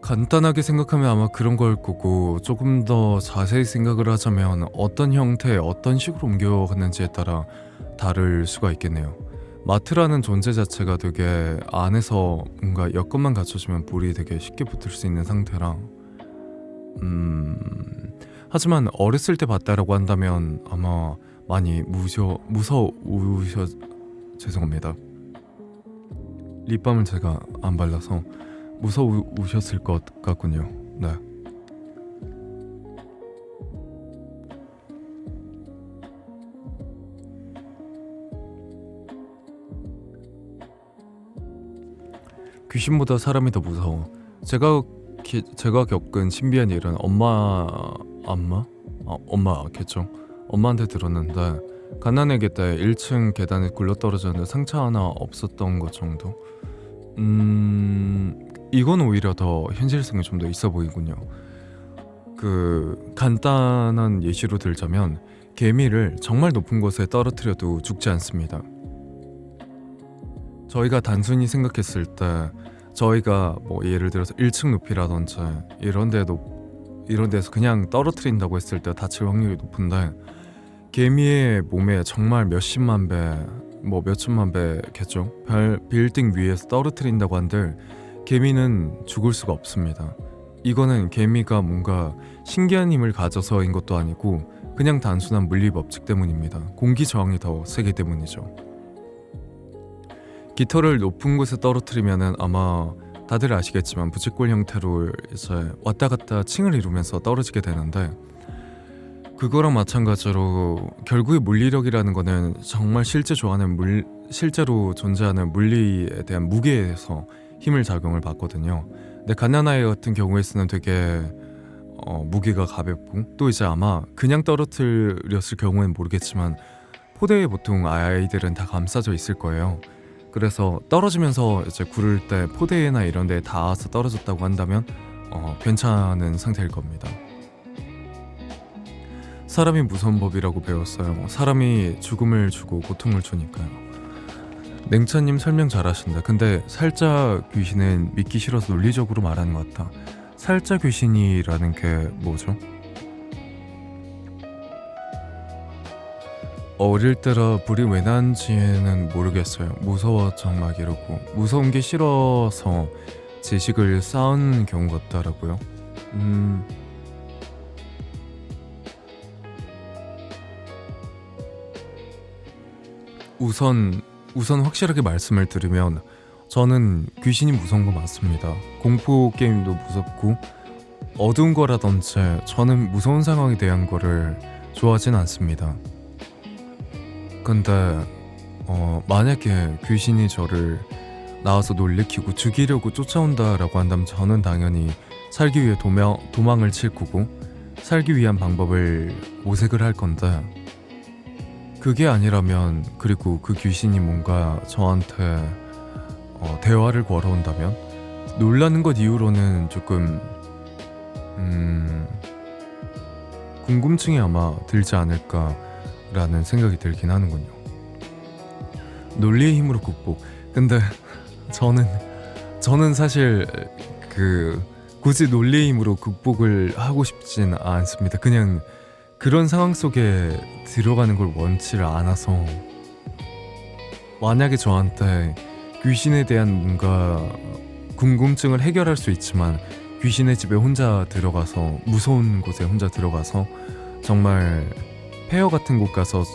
간단하게 생각하면 아마 그런 걸 거고, 조금 더 자세히 생각을 하자면 어떤 형태, 어떤 식으로 옮겨갔는지에 따라 다를 수가 있겠네요. 마트라는 존재 자체가 되게 안에서 뭔가 여건만 갖춰주면 불이 되게 쉽게 붙을 수 있는 상태라, 하지만 어렸을 때 봤다라고 한다면 아마 많이 무서우셔 죄송합니다. 립밤을 제가 안 발라서 무서우셨을 것 같군요. 네. 귀신보다 사람이 더 무서워. 제가 겪은 신비한 일은 엄마겠죠. 엄마한테 들었는데, 갓난아기 때 1층 계단에 굴러떨어졌는데 상처 하나 없었던 것 정도. 이건 오히려 더 현실성이 좀 더 있어 보이군요. 그 간단한 예시로 들자면, 개미를 정말 높은 곳에 떨어뜨려도 죽지 않습니다. 저희가 단순히 생각했을 때, 저희가 뭐 예를 들어서 1층 높이라든지 이런 데서 그냥 떨어뜨린다고 했을 때 다칠 확률이 높은데, 개미의 몸에 정말 몇십만 배, 뭐 몇천만 배겠죠. 빌딩 위에서 떨어뜨린다고 한들 개미는 죽을 수가 없습니다. 이거는 개미가 뭔가 신기한 힘을 가져서인 것도 아니고 그냥 단순한 물리 법칙 때문입니다. 공기 저항이 더 세기 때문이죠. 깃털을 높은 곳에 떨어뜨리면은 아마 다들 아시겠지만 부채꼴 형태로 이제 왔다 갔다 층을 이루면서 떨어지게 되는데, 그거랑 마찬가지로 결국에 물리력이라는 거는 정말 실제로 존재하는 물리에 대한 무게에서 힘을 작용을 받거든요. 근데 갓난아이 같은 경우에서는 되게 무게가 가볍고, 또 이제 아마 그냥 떨어뜨렸을 경우에는 모르겠지만 포대에 보통 아이들은 다 감싸져 있을 거예요. 그래서 떨어지면서 이제 구를 때 포대나 이런 데에 닿아서 떨어졌다고 한다면 괜찮은 상태일 겁니다. 사람이 무서운 법이라고 배웠어요. 사람이 죽음을 주고 고통을 주니까요. 냉차님 설명 잘하신다. 근데 살자 귀신은 믿기 싫어서 논리적으로 말하는 것 같다. 살자 귀신이라는 게 뭐죠? 어릴 때라 불이 왜 난지는 모르겠어요. 무서웠죠 막 이러고, 무서운 게 싫어서 지식을 쌓은 경우 같다라고요. 우선 확실하게 말씀을 드리면, 저는 귀신이 무서운 거 맞습니다. 공포 게임도 무섭고 어두운 거라든지 저는 무서운 상황에 대한 거를 좋아하진 않습니다. 근데 만약에 귀신이 저를 나와서 놀래키고 죽이려고 쫓아온다라고 한다면 저는 당연히 살기 위해 도망을 칠 거고, 살기 위한 방법을 모색을 할 건데, 그게 아니라면, 그리고 그 귀신이 뭔가 저한테 대화를 걸어온다면 놀라는 것 이후로는 조금 궁금증이 아마 들지 않을까라는 생각이 들긴 하는군요. 논리의 힘으로 극복. 근데 저는 사실 굳이 논리의 힘으로 극복을 하고 싶진 않습니다. 그냥 그런 상황 속에 들어가는 걸 원치를 않아서, 만약에 저한테 귀신에 대한 뭔가 궁금증을 해결할 수 있지만 귀신의 집에 혼자 들어가서, 무서운 곳에 혼자 들어가서 정말 폐허 같은 곳 가서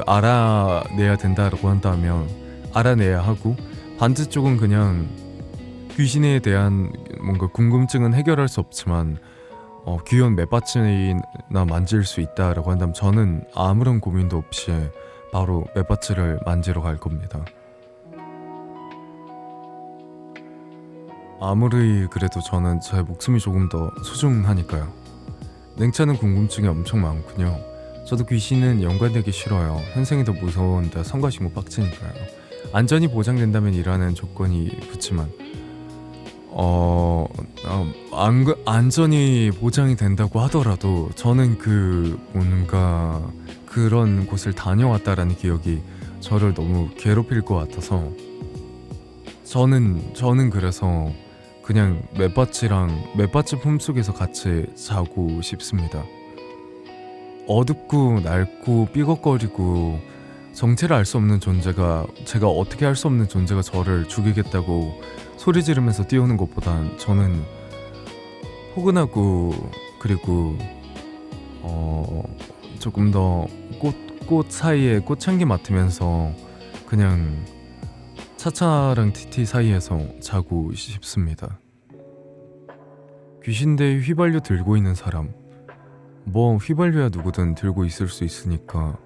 알아내야 된다라고 한다면 알아내야 하고, 반대쪽은 그냥 귀신에 대한 뭔가 궁금증은 해결할 수 없지만 귀여운 맷받침이나 만질 수 있다라고 한다면 저는 아무런 고민도 없이 바로 맷받침을 만지러 갈 겁니다. 아무리 그래도 저는 제 목숨이 조금 더 소중하니까요. 냉차는 궁금증이 엄청 많군요. 저도 귀신은 연관되기 싫어요. 현생이 더 무서운데 성가신고 빡치니까요. 안전이 보장된다면 이라는 조건이 붙지만 안전이 보장이 된다고 하더라도 저는 뭔가 그런 곳을 다녀왔다라는 기억이 저를 너무 괴롭힐 것 같아서, 저는 그래서 그냥 맷받치 품속에서 같이 자고 싶습니다. 어둡고 낡고 삐걱거리고 정체를 알 수 없는 존재가, 제가 어떻게 할 수 없는 존재가 저를 죽이겠다고 소리 지르면서 뛰어오는 것보단 저는 포근하고, 그리고 조금 더 꽃 사이에 꽃향기 맡으면서 그냥 차차랑 티티 사이에서 자고 싶습니다. 귀신대에 휘발유 들고 있는 사람, 뭐 휘발유야 누구든 들고 있을 수 있으니까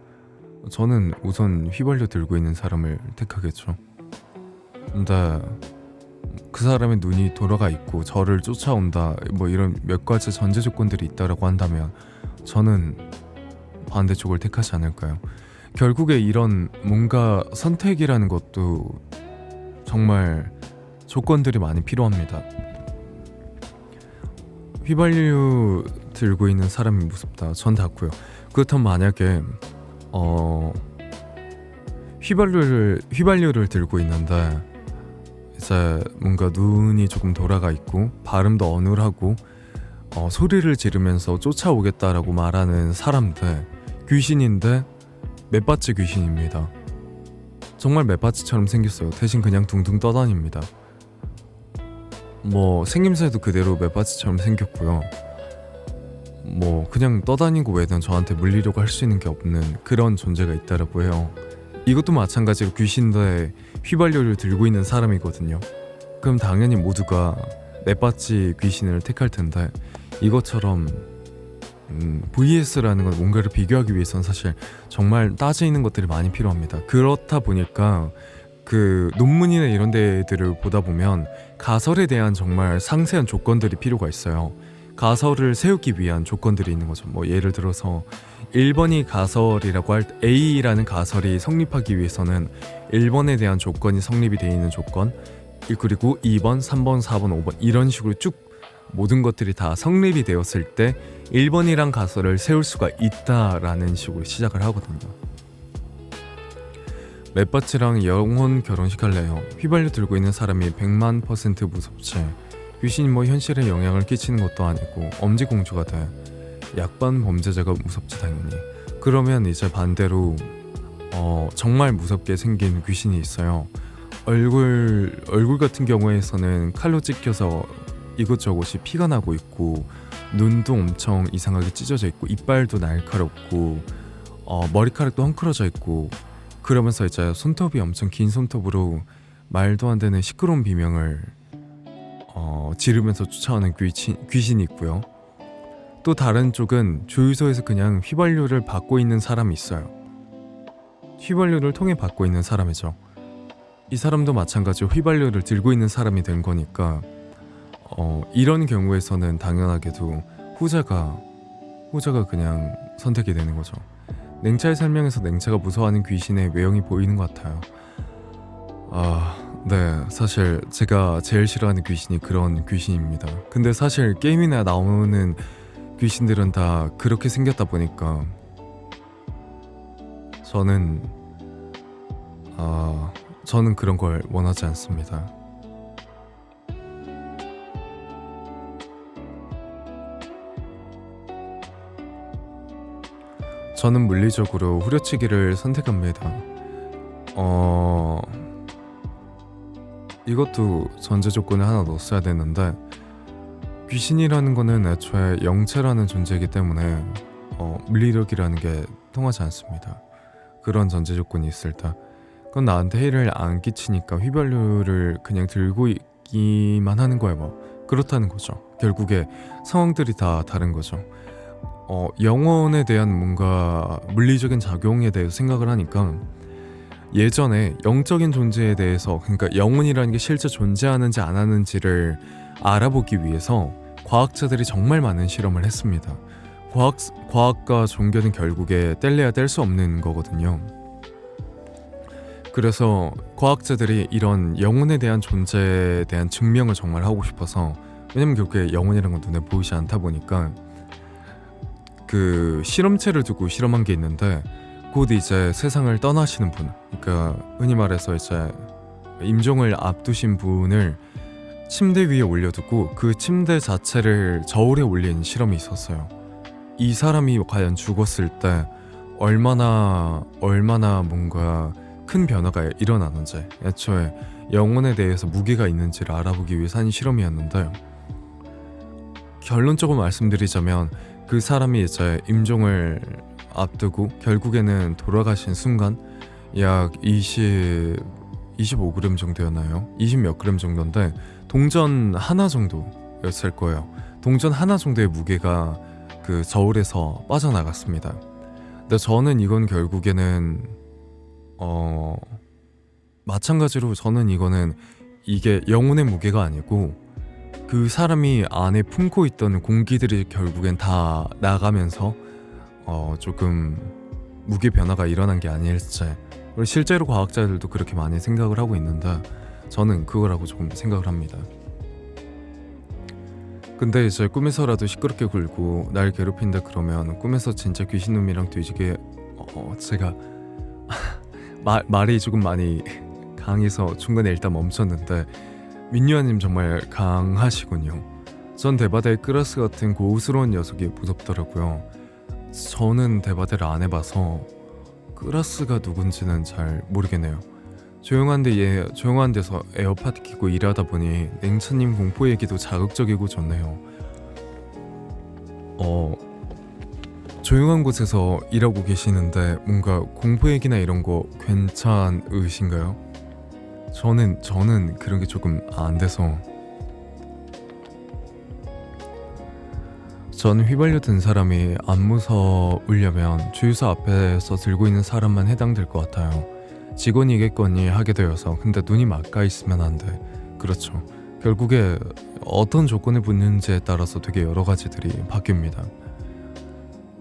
저는 우선 휘발유 들고 있는 사람을 택하겠죠. 근데 그 사람의 눈이 돌아가 있고 저를 쫓아온다, 뭐 이런 몇 가지 전제 조건들이 있다라고 한다면 저는 반대쪽을 택하지 않을까요? 결국에 이런 뭔가 선택이라는 것도 정말 조건들이 많이 필요합니다. 휘발유 들고 있는 사람이 무섭다, 전 닿고요. 그렇다면 만약에 휘발유를 들고 있는데 이제 뭔가 눈이 조금 돌아가 있고 발음도 어눌하고 소리를 지르면서 쫓아오겠다라고 말하는 사람들, 귀신인데 맷받치 귀신입니다. 정말 맷받치처럼 생겼어요. 대신 그냥 둥둥 떠다닙니다. 뭐 생김새도 그대로 맷받치처럼 생겼고요. 뭐 그냥 떠다니고 외에는 저한테 물리려고 할 수 있는 게 없는 그런 존재가 있다라고 해요. 이것도 마찬가지로 귀신인데 휘발유를 들고 있는 사람이거든요. 그럼 당연히 모두가 맷받치 귀신을 택할 텐데, 이것처럼 VS라는 건 뭔가를 비교하기 위해서는 사실 정말 따지는 것들이 많이 필요합니다. 그렇다 보니까 그 논문이나 이런 데들을 보다 보면 가설에 대한 정말 상세한 조건들이 필요가 있어요. 가설을 세우기 위한 조건들이 있는 거죠. 뭐 예를 들어서 1번이 가설이라고 할 때 A라는 가설이 성립하기 위해서는 1번에 대한 조건이 성립이 되어 있는 조건, 그리고 2번, 3번, 4번, 5번 이런 식으로 쭉 모든 것들이 다 성립이 되었을 때 1번이란 가설을 세울 수가 있다라는 식으로 시작을 하거든요. 맷받치랑 영혼 결혼식 할래요. 휘발유 들고 있는 사람이 100만% 무섭지. 귀신이 뭐 현실에 영향을 끼치는 것도 아니고 엄지공주가 돼. 약반 범죄자가 무섭지 당연히. 그러면 이제 반대로 정말 무섭게 생긴 귀신이 있어요. 얼굴 같은 경우에서는 칼로 찢겨서 이곳저곳이 피가 나고 있고, 눈도 엄청 이상하게 찢어져 있고, 이빨도 날카롭고, 머리카락도 헝클어져 있고, 그러면서 이제 손톱이 엄청 긴 손톱으로 말도 안 되는 시끄러운 비명을 지르면서 쫓아오는 귀신이 있고요. 또 다른 쪽은 주유소에서 그냥 휘발유를 받고 있는 사람이 있어요. 휘발유를 통해 받고 있는 사람이죠. 이 사람도 마찬가지로 휘발유를 들고 있는 사람이 된 거니까 이런 경우에서는 당연하게도 후자가 그냥 선택이 되는 거죠. 냉차의 설명에서 냉차가 무서워하는 귀신의 외형이 보이는 것 같아요. 네, 사실 제가 제일 싫어하는 귀신이 그런 귀신입니다. 근데 사실 게임이나 나오는 귀신들은 다 그렇게 생겼다 보니까 저는 그런 걸 원하지 않습니다. 저는 물리적으로 후려치기를 선택합니다. 이것도 전제 조건을 하나 넣었어야 되는데, 귀신이라는 거는 애초에 영체라는 존재이기 때문에 물리력이라는 게 통하지 않습니다. 그런 전제 조건이 있을 때 그건 나한테 해를 안 끼치니까 휘발유를 그냥 들고 있기만 하는 거야. 뭐 그렇다는 거죠. 결국에 상황들이 다 다른 거죠. 영혼에 대한 뭔가 물리적인 작용에 대해서 생각을 하니까, 예전에 영적인 존재에 대해서, 그러니까 영혼이라는 게 실제 존재하는지 안 하는지를 알아보기 위해서 과학자들이 정말 많은 실험을 했습니다. 과학과 종교는 결국에 뗄래야 뗄 수 없는 거거든요. 그래서 과학자들이 이런 영혼에 대한 존재에 대한 증명을 정말 하고 싶어서, 왜냐면 결국에 영혼이라는 건 눈에 보이지 않다 보니까 그 실험체를 두고 실험한 게 있는데, 곧 이제 세상을 떠나시는 분, 그러니까 흔히 말해서 이제 임종을 앞두신 분을 침대 위에 올려두고 그 침대 자체를 저울에 올린 실험이 있었어요. 이 사람이 과연 죽었을 때 얼마나 뭔가 큰 변화가 일어나는지, 애초에 영혼에 대해서 무게가 있는지를 알아보기 위해서 한 실험이었는데, 결론적으로 말씀드리자면 그 사람이 이제 임종을 앞두고 결국에는 돌아가신 순간 약 25g 정도였나요? 20 몇 그램 정도인데 동전 하나 정도였을 거예요. 동전 하나 정도의 무게가 그 저울에서 빠져나갔습니다. 근데 저는 이건 결국에는 마찬가지로 저는 이거는 이게 영혼의 무게가 아니고 그 사람이 안에 품고 있던 공기들이 결국엔 다 나가면서 조금 무게 변화가 일어난 게 아닐지, 그리고 실제로 과학자들도 그렇게 많이 생각을 하고 있는데 저는 그거라고 조금 생각을 합니다. 근데 이제 꿈에서라도 시끄럽게 굴고 날 괴롭힌다 그러면 꿈에서 진짜 귀신놈이랑 뒤지게 제가 말이 조금 많이 강해서 중간에 일단 멈췄는데 민유아님 정말 강하시군요. 전 대바대의 크라스 같은 고우스러운 녀석이 무섭더라고요. 저는 대바대를 안 해봐서 크라스가 누군지는 잘 모르겠네요. 조용한 데서 에어팟 끼고 일하다 보니 냉차님 공포 얘기도 자극적이고 좋네요. 조용한 곳에서 일하고 계시는데 뭔가 공포 얘기나 이런 거 괜찮으신가요? 저는 그런 게 조금 안 돼서. 전 휘발유 든 사람이 안 무서우려면 주유소 앞에서 들고 있는 사람만 해당될 것 같아요. 직원이겠거니 하게 되어서. 근데 눈이 막가 있으면 안 돼. 그렇죠. 결국에 어떤 조건을 붙는지에 따라서 되게 여러 가지들이 바뀝니다.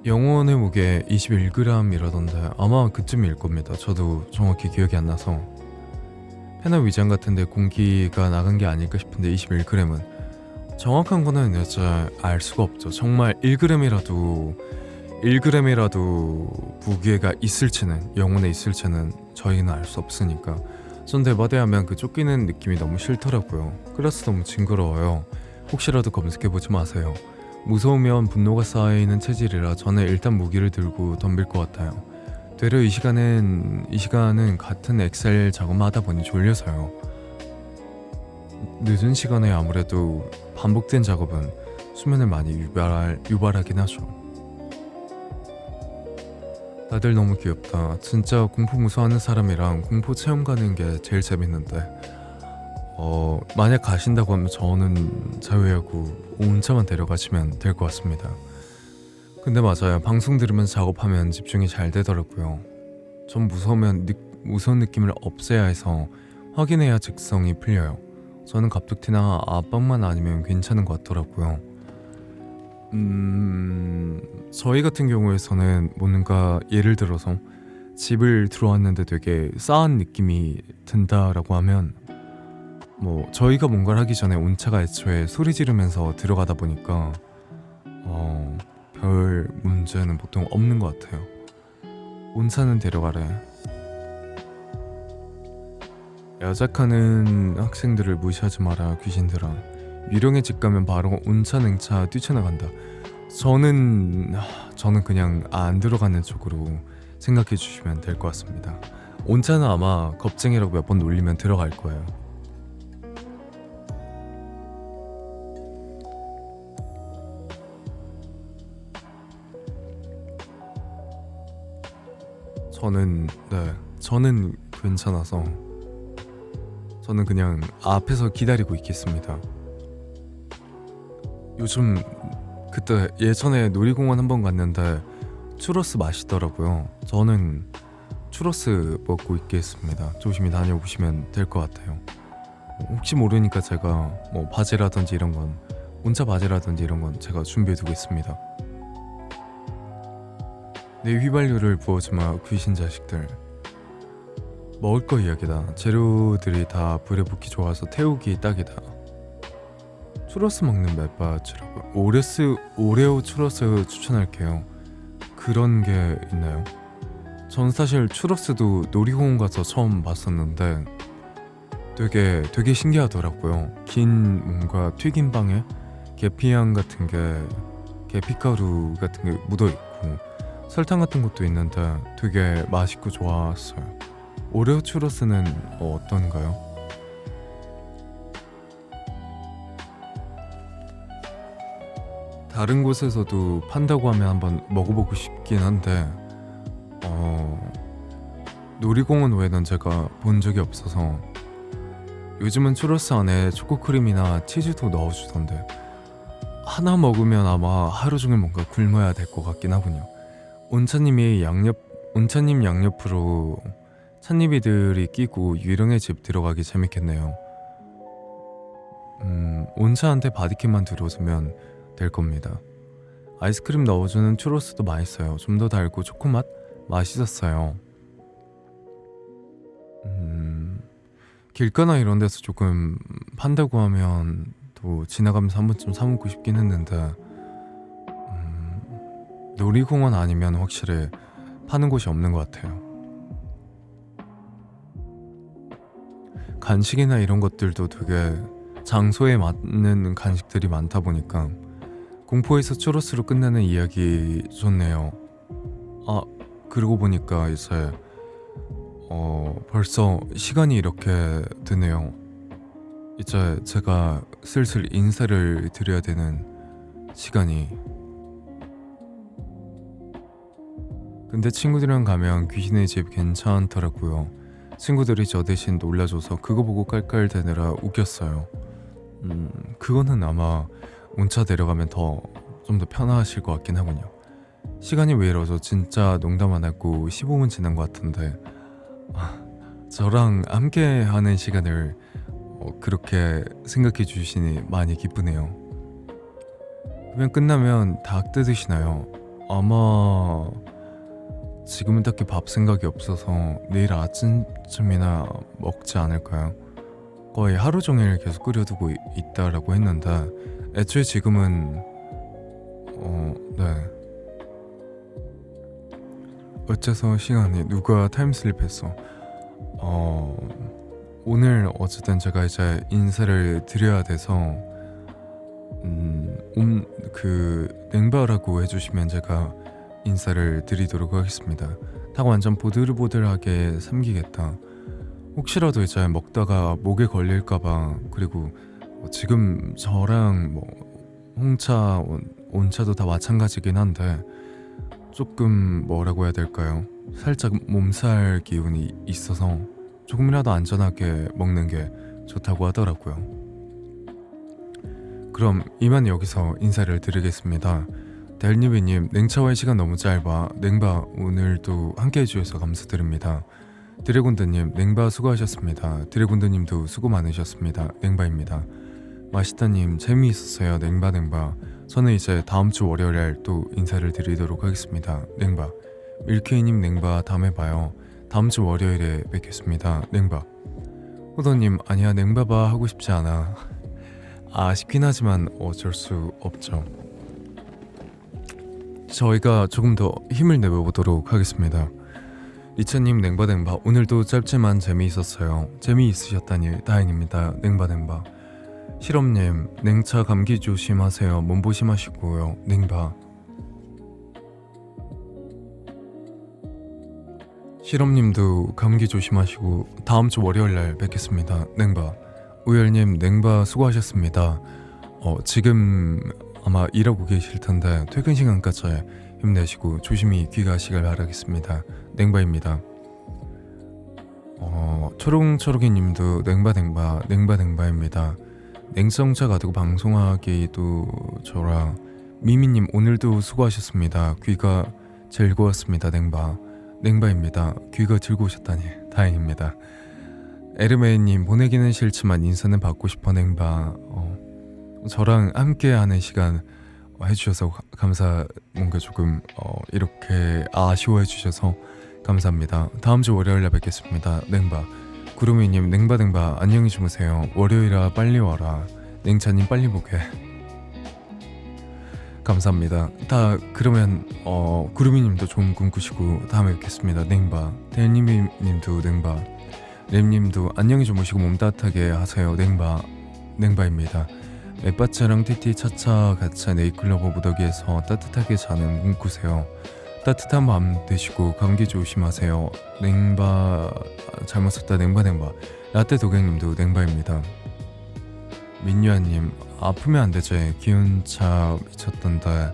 영혼의 무게 21g이라던데 아마 그쯤일 겁니다. 저도 정확히 기억이 안 나서. 폐나 위장 같은데 공기가 나간 게 아닐까 싶은데 21g은 정확한 거는 이제 알 수가 없죠. 정말 1g이라도 무게가 있을지는, 영혼에 있을지는 저희는 알 수 없으니까. 전 대바대하면 그 쫓기는 느낌이 너무 싫더라고요. 클래스 너무 징그러워요. 혹시라도 검색해보지 마세요. 무서우면 분노가 쌓이는 체질이라 저는 일단 무기를 들고 덤빌 것 같아요. 되려 이 시간은 같은 엑셀 작업하다 보니 졸려서요. 늦은 시간에 아무래도 반복된 작업은 수면을 많이 유발하긴 하죠. 다들 너무 귀엽다. 진짜 공포 무서워하는 사람이랑 공포 체험 가는 게 제일 재밌는데 만약 가신다고 하면 저는 자유하고 온차만 데려가시면 될 것 같습니다. 근데 맞아요. 방송 들으면서 작업하면 집중이 잘 되더라고요. 전 무서우면 무서운 느낌을 없애야 해서 확인해야 즉성이 풀려요. 저는 갑툭튀나 압박만 아니면 괜찮은 것 같더라고요. 저희 같은 경우에서는 뭔가 예를 들어서 집을 들어왔는데 되게 싸한 느낌이 든다라고 하면 저희가 뭔가를 하기 전에 온차가 애초에 소리 지르면서 들어가다 보니까 별 문제는 보통 없는 것 같아요. 온차는 데려가래. 야작하는 학생들을 무시하지 마라 귀신들아. 유령의 집 가면 바로 온차 냉차 뛰쳐나간다. 저는 그냥 안 들어가는 쪽으로 생각해 주시면 될 것 같습니다. 온차는 아마 겁쟁이라고 몇 번 놀리면 들어갈 거예요. 저는 괜찮아서 저는 그냥 앞에서 기다리고 있겠습니다. 요즘 그때 예전에 놀이공원 한번 갔는데 추러스 맛있더라고요. 저는 추러스 먹고 있겠습니다. 조심히 다녀오시면 될 것 같아요. 혹시 모르니까 제가 바지라든지 이런 건, 온차 바지라든지 이런 건 제가 준비해두고 있습니다. 내 휘발유를 부어주마 귀신 자식들. 먹을 거 이야기다. 재료들이 다 불에 붙기 좋아서 태우기 딱이다. 추러스 먹는 맵바치라고. 오레오 추러스 추천할게요. 그런 게 있나요? 전 사실 추러스도 놀이공원 가서 처음 봤었는데 되게 신기하더라고요. 긴 뭔가 튀김빵에 계피향 같은 게 계피가루 같은 게 묻어 있고 설탕 같은 것도 있는데 되게 맛있고 좋았어요. 오레오 추러스는 어떤가요? 다른 곳에서도 판다고 하면 한번 먹어보고 싶긴 한데 어, 놀이공원 외에는 제가 본 적이 없어서 요즘은 추러스 안에 초코크림이나 치즈도 넣어주던데 하나 먹으면 아마 하루 종일 뭔가 굶어야 될 것 같긴 하군요. 온차님 양옆으로 찻잎이들이 끼고 유령의 집 들어가기 재밌겠네요. 온차한테 바디킴만 들어주면 될 겁니다. 아이스크림 넣어주는 추로스도 맛있어요. 좀 더 달고 초코맛 맛있었어요. 길가나 이런 데서 조금 판다고 하면 또 지나가면서 한 번쯤 사 먹고 싶긴 했는데 놀이공원 아니면 확실히 파는 곳이 없는 것 같아요. 간식이나 이런 것들도 되게 장소에 맞는 간식들이 많다 보니까 공포에서 추러스로 끝내는 이야기 좋네요. 아, 그러고 보니까 이제 벌써 시간이 이렇게 되네요. 이제 제가 슬슬 인사를 드려야 되는 시간이. 근데 친구들이랑 가면 귀신의 집 괜찮더라고요. 친구들이 저 대신 놀라줘서 그거 보고 깔깔대느라 웃겼어요. 그거는 아마 온차 데려가면 좀 더 편하실 것 같긴 하군요. 시간이 왜 이러죠? 진짜 농담 안 하고 15분 지난 것 같은데 저랑 함께 하는 시간을 그렇게 생각해 주시니 많이 기쁘네요. 그냥 끝나면 닭 뜯으시나요? 아마 지금은 딱히 밥 생각이 없어서 내일 아침쯤이나 먹지 않을까요? 거의 하루 종일 계속 끓여두고 있다라고 했는데 애초에 지금은 네. 어째서 시간이 누가 타임슬립했어. 오늘 어쨌든 제가 이제 인사를 드려야 돼서 그 냉바라고 해주시면 제가 인사를 드리도록 하겠습니다. 닭 완전 보들보들하게 삼기겠다. 혹시라도 이제 먹다가 목에 걸릴까봐. 그리고 지금 저랑 뭐 홍차, 온차도 다 마찬가지긴 한데 조금 뭐라고 해야 될까요? 살짝 몸살 기운이 있어서 조금이라도 안전하게 먹는 게 좋다고 하더라고요. 그럼 이만 여기서 인사를 드리겠습니다. 델니비님, 냉차와의 시간 너무 짧아. 냉바 오늘도 함께 해주셔서 감사드립니다. 드래곤드님, 냉바 수고하셨습니다. 드래곤드님도 수고 많으셨습니다. 냉바입니다. 마시타님, 재미있었어요. 냉바. 저는 이제 다음주 월요일에 또 인사를 드리도록 하겠습니다. 냉바. 밀케이님, 냉바 다음에 봐요. 다음주 월요일에 뵙겠습니다. 냉바. 호더님, 아니야 냉바바 하고 싶지 않아. 아쉽긴 하지만 어쩔 수 없죠. 저희가 조금 더 힘을 내보도록 하겠습니다. 리차님, 냉바 오늘도 짧지만 재미있었어요. 재미있으셨다니 다행입니다. 냉바. 실험님, 냉차 감기 조심하세요. 몸보심하시고요. 냉바. 실험님도 감기 조심하시고 다음주 월요일날 뵙겠습니다. 냉바. 우열님, 냉바 수고하셨습니다. 지금 아마 일하고 계실 텐데 퇴근 시간까지 힘내시고 조심히 귀가하시길 바라겠습니다. 냉바입니다. 초롱초롱이님도 냉바입니다. 냉성차 가지고 방송하기도 저라. 미미님, 오늘도 수고하셨습니다. 귀가 즐거웠습니다. 냉바입니다. 귀가 즐거우셨다니 다행입니다. 에르메이님, 보내기는 싫지만 인사는 받고 싶어. 냉바. 저랑 함께하는 시간 해주셔서 뭔가 조금 이렇게 아쉬워해 주셔서 감사합니다. 다음주 월요일에 뵙겠습니다. 냉바. 구루미님, 냉바 안녕히 주무세요. 월요일아 빨리 와라. 냉차님 빨리 보게. 감사합니다. 그러면 구루미님도 좋은 꿈 꾸시고 다음에 뵙겠습니다. 냉바. 대니미님도 냉바. 램님도 안녕히 주무시고 몸 따뜻하게 하세요. 냉바입니다. 맷바차랑 티티 차차 가차 네이클로버 무더기에서 따뜻하게 자는 꿈 꾸세요. 따뜻한 밤 되시고 감기 조심하세요. 냉바 잘못 썼다. 냉바 라떼 도객님도 냉바입니다. 민유아님 아프면 안 되지. 기운차 미쳤던데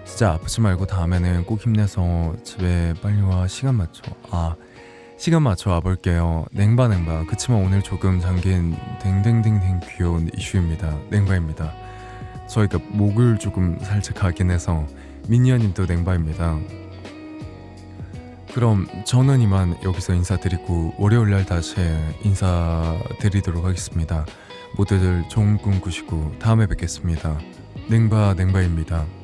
진짜 아프지 말고 다음에는 꼭 힘내서 집에 빨리 와. 시간 맞춰 와볼게요. 냉바 그치만 오늘 조금 잠긴 댕댕댕댕 귀여운 이슈입니다. 냉바입니다. 저희가 목을 조금 살짝 가긴 해서 미니언님도 냉바입니다. 그럼 저는 이만 여기서 인사드리고 월요일날 다시 인사드리도록 하겠습니다. 모두들 좋은 꿈 꾸시고 다음에 뵙겠습니다. 냉바입니다.